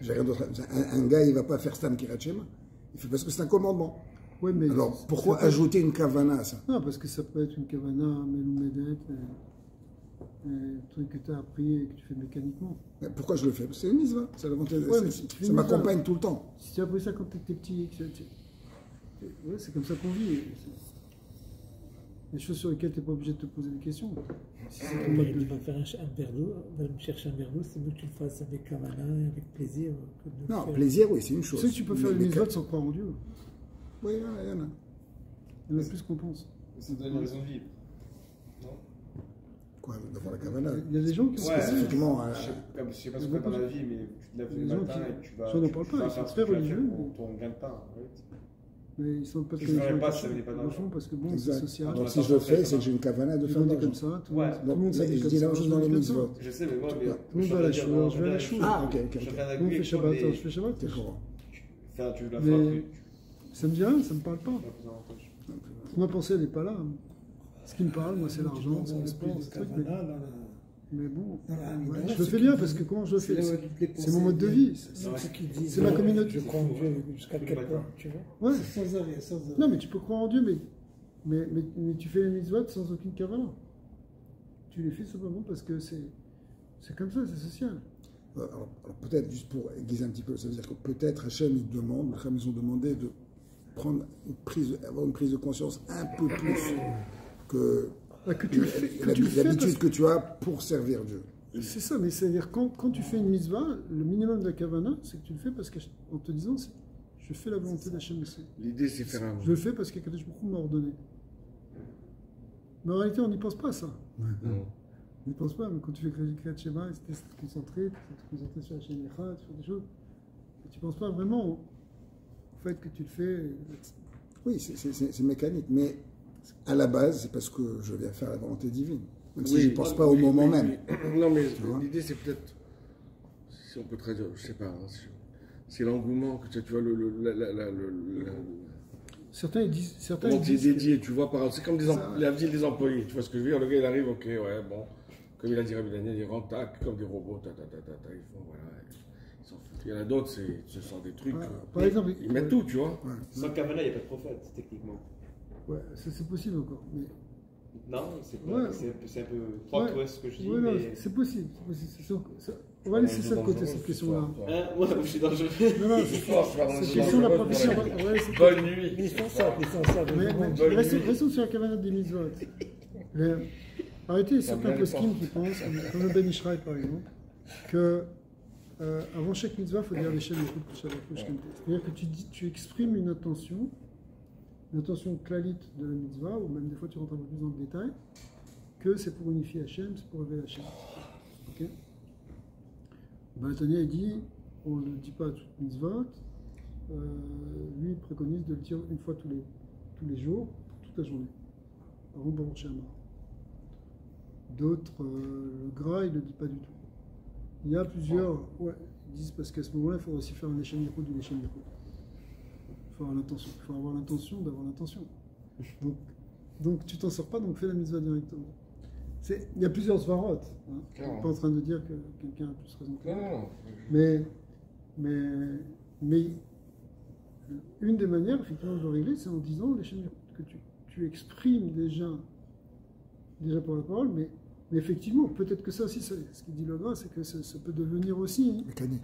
J'ai rien d'autre. Un gars, il ne va pas faire Stam Kirat Shema. Il fait parce que c'est un commandement. Ouais, mais alors pourquoi ajouter une Kavana à ça? Non, parce que ça peut être une Kavana, Melumedet. un truc que tu as appris et que tu fais mécaniquement. Mais pourquoi je le fais? C'est une mitzvah, c'est la volonté de Ouais, ça m'accompagne tout le temps. Si tu as appris ça quand tu étais petit, ouais, c'est comme ça qu'on vit. Les choses sur lesquelles tu n'es pas obligé de te poser des questions. Si c'est ton mode de Il va faire un verre d'eau, va me chercher un verre d'eau, c'est mieux que tu le fasses avec Kavanah, avec plaisir. Non, plaisir, oui, c'est une chose. Tu sais que tu peux faire une mitzvot sans croire en Dieu. Oui, il y en a. Il y en a plus qu'on pense. Ça donne une raison de vivre. Non? Quoi, devant la Kavanah? Il y a des gens qui Ouais, spécifiquement. Je sais pas ce que tu dans la vie, mais tu te lèves le matin et tu vas. Ça n'en parle pas, ils sont très religieux. Ton gain de pain. Mais ils ne sont pas Je ne ferais pas si ça venait pas dans le fond parce que bon, c'est Exact. social. Donc si je le fais, c'est que j'ai une Kavanah de faire Comme d'argent. ça, tout Ouais. le monde s'habille Je comme dis la ça. même chose dans les mitzvot. Je sais, mais moi, Tout le monde va à la choule, je vais à la choule. Ah, ok. Je fais un Nous on fait agouille Shabbat, comme je fais Shabbat. T'es courant. tu la Mais- frappes. Ça me dit rien, ça me parle pas. Avantage. Ma pensée, elle n'est pas là. Ce qui me parle, moi, c'est l'argent, c'est le sport, plus c'est de le truc. Kavanah Mais bon, dans la ouais, Hamida, je le fais bien parce que comment je le fais? C'est mon mode de vie. Ceux qui disent, C'est ma communauté. Je crois en Dieu jusqu'à quel point, tu vois. Ouais. Sans arrêt, sans arrêt. Non, mais tu peux croire en Dieu, mais tu fais les mitzvot sans aucune kavanah. Tu les fais simplement parce que c'est comme ça, c'est social. Alors, peut-être, juste pour aiguiser un petit peu, ça veut dire que peut-être Hachem, il demande, les ils ont demandé de prendre avoir une prise de conscience un peu plus que l'habitude que tu as pour servir Dieu. C'est ça, mais c'est-à-dire quand tu fais une mitzvah, le minimum de la kavanah, c'est que tu le fais parce qu'en te disant, je fais la volonté d'Hachem ici. L'idée, c'est faire un. Je le fais parce que Kadosh Baruch Hu m'a ordonné. Mais en réalité, on n'y pense pas à ça. Non. On n'y pense pas, mais quand tu fais Kriyat Shema, tu es concentré sur Hachem Echad, tu fais des choses. Tu ne penses pas vraiment au fait que tu le fais. Oui, c'est mécanique, mais à la base, c'est parce que je viens faire la volonté divine. Même si Oui, je n'y pense pas au moment même. Non, mais Tu vois. l'idée, c'est peut-être. Si on peut traduire, je sais pas. Hein, c'est l'engouement que tu vois, Certains disent. comment tu es dédié, tu vois, c'est comme la vie des employés. Tu vois ce que je veux dire? Le gars, il arrive, ok, ouais, bon. Comme il a dit Rabbi Daniel, ils rentrent, tac, comme des robots, ils font, voilà. Ils s'en foutent. Il y en a d'autres, ce sont des trucs. Par exemple, Ils mettent tout, tu vois. Ouais. Sans Kavanah, il n'y a pas de prophète, techniquement. Ouais, c'est possible encore. Mais... Non, c'est Ouais. un peu propre, ouais, ce que je dis. Ouais, non, mais... c'est possible. On va laisser ça de côté, cette question-là. Hein, ouais, je suis dangereux. Non, non, cette question, on l'a pas pris. On va laisser. Bonne nuit. Ils sont ça, Mais restons sur la kavanah des mitzvot. Arrêtez, il y a certains poskim qui pensent, comme le Ben Ishraï par exemple, que avant chaque mitzvah, il faut dire les chaînes de Shabbat. C'est-à-dire que tu exprimes une intention clalite de la mitzvah, ou même des fois tu rentres un peu plus dans le détail, que c'est pour unifier Hachem, c'est pour révéler Hachem. Ok. Balatania, il dit, on ne le dit pas à toute mitzvot, lui il préconise de le dire une fois tous les jours, toute la journée, avant Baruch She'amar. D'autres, le gras, il ne le dit pas du tout. Il y a plusieurs, ouais, ils disent parce qu'à ce moment-là, il faut aussi faire un échelle Yichud du échelle Yichud. Il faut avoir l'intention d'avoir l'intention. Donc tu t'en sors pas, donc fais la mitzvah directement. Il y a plusieurs svarot. Hein. Je ne suis pas en train de dire que quelqu'un a plus raison que l'autre. Mais une des manières, effectivement, de le régler, c'est en disant l'échelle Yichud que tu exprimes déjà pour la parole, mais effectivement, peut-être que ça aussi, ce qu'il dit le gras, c'est que ça peut devenir aussi mécanique.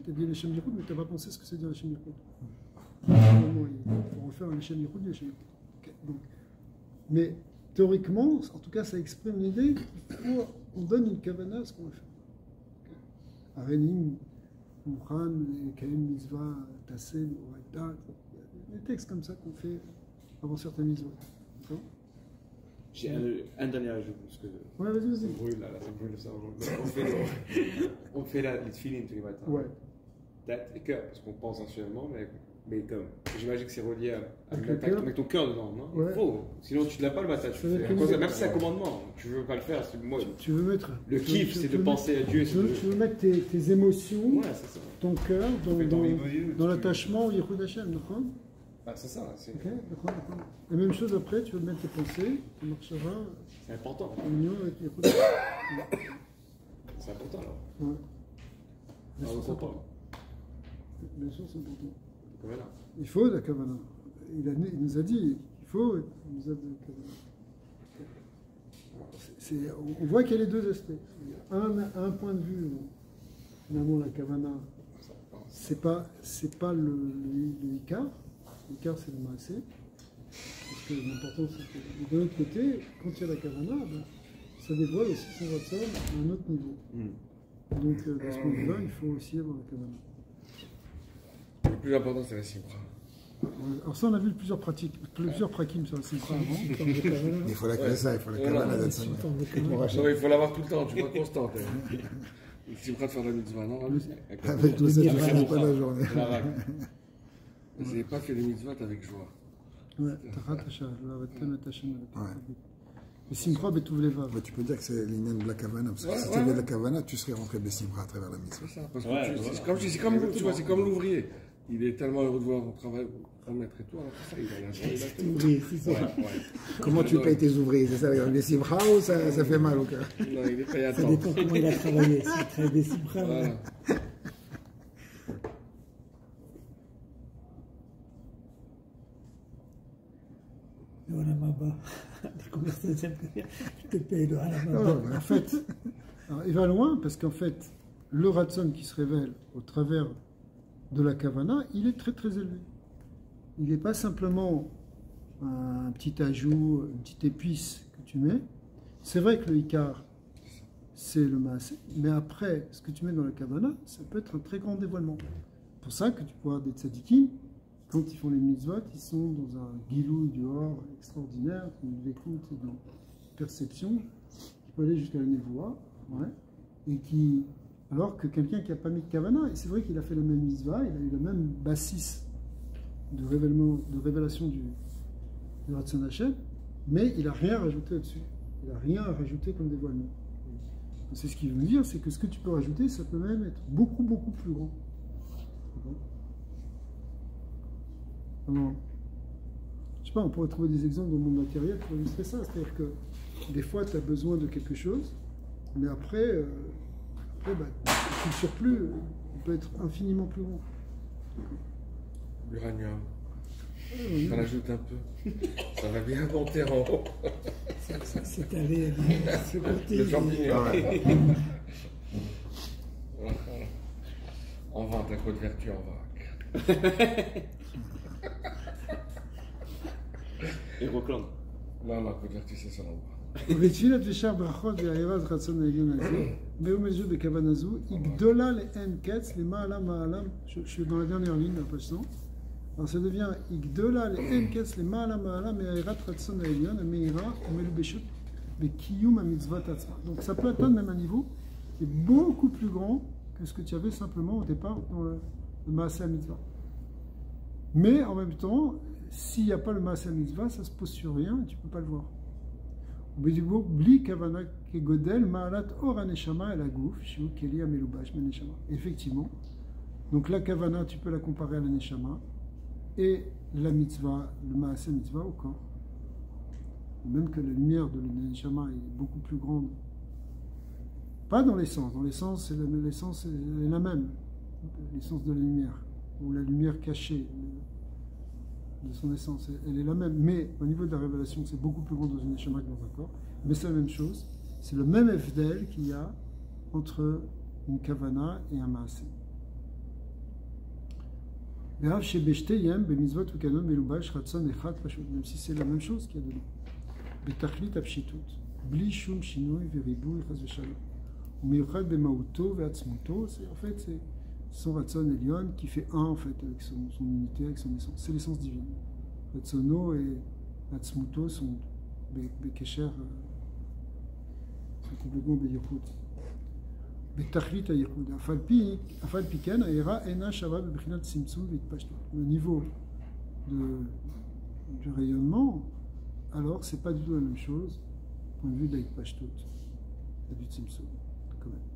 Tu as dit les Shem Yichud, mais tu n'as pas pensé ce que c'est dire les Shem Yichud. Il faut refaire un Shem Yichud, les Shem Yichud. Okay. Mais théoriquement, en tout cas, ça exprime l'idée qu'on donne une kavanah à ce qu'on va faire. Arenim, Mouchan, Kaim Mizvah, Tassel, Oraita, il y a des textes comme ça qu'on fait avant certaines mitzvot. D'accord. J'ai un dernier ajout, parce que ouais, vas-y. Ça brûle, là, ça brûle ça aujourd'hui. On fait les tefilines tous les matins. Ouais. Tête et cœur, parce qu'on pense sensuellement, mais comme j'imagine que c'est relié avec ton cœur dedans, non? Ouais. Il faut, sinon tu ne l'as pas le matin. Tu fais, même si c'est un commandement, tu ne veux pas le faire. Moi, tu veux mettre. Le kiff, c'est de penser à Dieu. Tu veux mettre tes émotions, ouais, c'est ça. ton cœur, dans l'attachement au Yichud Hashem, d'accord? Ah, c'est ça. Ok, d'accord. La même chose après, tu veux mettre tes pensées, tes marchera. C'est important. En union avec Yichud Hashem. C'est important alors. Ouais. Bien sûr, c'est important. Bien sûr, c'est important. Voilà. Il faut de la kavanah. Il nous a dit, il faut une mitzvah de kavanah. on voit qu'il y a les deux aspects. Un point de vue, finalement, la Kavana, c'est pas le Ikar. L'Ikar, c'est le Maaseh. Parce que l'important, c'est que de l'autre côté, quand il y a la Kavana, ben, ça dévoile aussi son Ratson à un autre niveau. Donc, de ce point de vue-là, il faut aussi avoir la Kavana. Le plus important, c'est la Simcha. Alors ça, on a vu plusieurs prakim sur la Simcha avant. Il faut la Kavana, il faut la Kavana d'être il faut l'avoir tout le temps, tu vois, constante. Le Simcha de faire la mitzvah, non? Avec tout ça, tu ne finis pas la journée. Vous n'avez pas fait les mitzvot avec joie. Ouais, le Simcha betouv levav. Tu peux dire que c'est l'inen de la Kavana, parce que si tu avais de la Kavana, tu serais rentré de Simcha à travers la mitzvah. C'est ça, parce que c'est comme l'ouvrier. Il est tellement heureux de voir mon travail remettre et tout, alors que ça, il va l'ouvrier, c'est ça. Comment tu payes tes ouvriers? C'est ça, avec des Simcha ou ça fait mal au cœur? Non, il est payé à temps. Ça dépend comment il a travaillé. S'il travaille des Simcha. Voilà. Le Olamaba, des conversations, je te paye le Olamaba. En fait, alors, il va loin parce qu'en fait, le Ratson qui se révèle au travers de la Kavana, il est très très élevé. Il n'est pas simplement un petit ajout, une petite épice que tu mets. C'est vrai que le Ikar, c'est le Maaseh, mais après, ce que tu mets dans la Kavana, ça peut être un très grand dévoilement. C'est pour ça que tu peux avoir des tzadikim, quand ils font les mitzvot, ils sont dans un guilou du hors extraordinaire, une écoute et une perception qui peut aller jusqu'à la névoie, ouais, et qui, alors que quelqu'un qui n'a pas mis de kavana, et c'est vrai qu'il a fait la même mitzvah, il a eu le même bassis de révélation du Ratzon Hashem, mais il n'a rien rajouté au-dessus. Il n'a rien à rajouter comme dévoilement. C'est ce qu'il veut dire, c'est que ce que tu peux rajouter, ça peut même être beaucoup, beaucoup plus grand. Alors, je sais pas, on pourrait trouver des exemples dans le monde matériel pour illustrer ça. C'est-à-dire que des fois, tu as besoin de quelque chose, mais après bah, le surplus, il peut être infiniment plus grand. L'uranium. On l'ajoute un peu. Ça va bien monter en haut. C'est allé ce côté. Le champignon. On vente un code vertu en vrac. Et Rockland. Non, code vertu, c'est ça l'endroit. ובתפילת ושאר ברכות והעירת רצון העליון הזה, ביום הזו בכוונה זו, היא גדולה לאין קץ, למעלה מעלה, je suis dans la dernière ligne, la page 100. Alors ça devient, היא גדולה לאין קץ, למעלה מעלה, מהעירת רצון העליון, המאירה ומלובשת בקיום המצוות עצמה. Donc ça peut atteindre même un niveau qui est beaucoup plus grand que ce que tu avais simplement au départ dans le Maaseh HaMitzvah. Mais en même temps, s'il n'y a pas le Maaseh HaMitzvah, ça se pose sur rien et tu ne peux pas le voir. בלי כוונה כגודל מעלת אור הנשמה אל הגוף, שהוא כלי המלובש בנשמה. Effectivement, donc la kavana, tu peux la comparer à la neshama, et la mitzvah, le maaseh mitzvah au corps. Même que la lumière de la neshama est beaucoup plus grande. Pas dans l'essence, l'essence est la même, l'essence de la lumière, ou la lumière cachée de son essence, elle est la même, mais au niveau de la révélation, c'est beaucoup plus grand dans une neshama que dans un corps, mais c'est la même chose, c'est le même evdel qu'il y a entre une kavana et un maaseh. Même si c'est la même chose qu'il y a dedans. בתכלית הפשיטות, בלי שום שינוי וריבוי חס ושלום. ומיוחד במהותו ועצמותו, en fait c'est son Ratzon Elion qui fait un en fait avec son unité, avec son essence. C'est l'essence divine. Ratzono et Atzmuto sont Bekesher, sont complètement Beyichud. Betachlit Ayichud. Afal Piken, Aera Ena Shava Bebechinat Simtsum Vitpashto. Le niveau du rayonnement, alors c'est pas du tout la même chose, au point de vue de l'Aitpashtot, du Simtsum, quand même.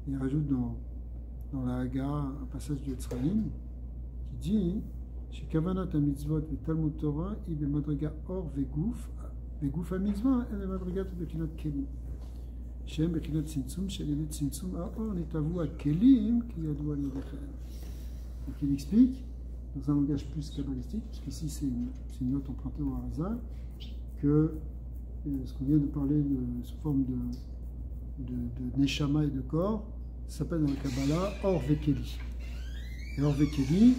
Il rajoute dans la Haga un passage du Etzraïm qui dit chez Kavanat HaMitzvot et Talmud Torah, il est madriga or vegouf HaMitzvah, et le madriga de Bechinat Kelim. Shem Bechinat Tzimtzum, chez les Tzimtzum, or netavu HaKelim, qui yadou al-Yedechem. Donc il explique, dans un langage plus kabbalistique, parce qu'ici c'est une note empruntée au Harizal, que ce qu'on vient de parler sous forme de neshama et de corps, ça s'appelle dans la Kabbalah Or Vekeli. Et Or Vekeli,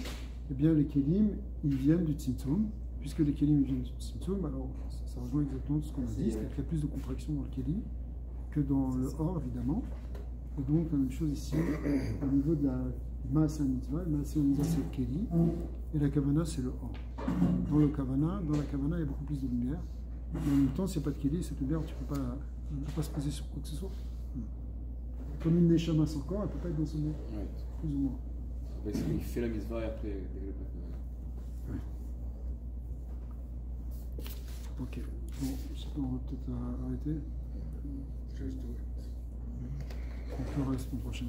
eh bien les Kelim, ils viennent du Tzimtzum, puisque les Kelim viennent du Tzimtzum, alors ça rejoint exactement ce qu'on a dit, c'est qu'il y a plus de contraction dans le Keli que dans le Or, évidemment. Et donc la même chose ici, au niveau de la Maaseh Mitzvah, le Maaseh Mitzvah c'est le Keli, et la Kavana c'est le Or. Dans la Kavana, il y a beaucoup plus de lumière, mais en même temps, s'il n'y a pas de Keli, cette lumière, tu ne peux pas se poser sur quoi que ce soit. Comme une Neshama sans corps, elle ne peut pas être dans son monde, plus ou moins. Il fait la mitzvah et après développe la Kavana. Ok, bon, je sais pas, on va peut-être arrêter. On fera la semaine prochaine.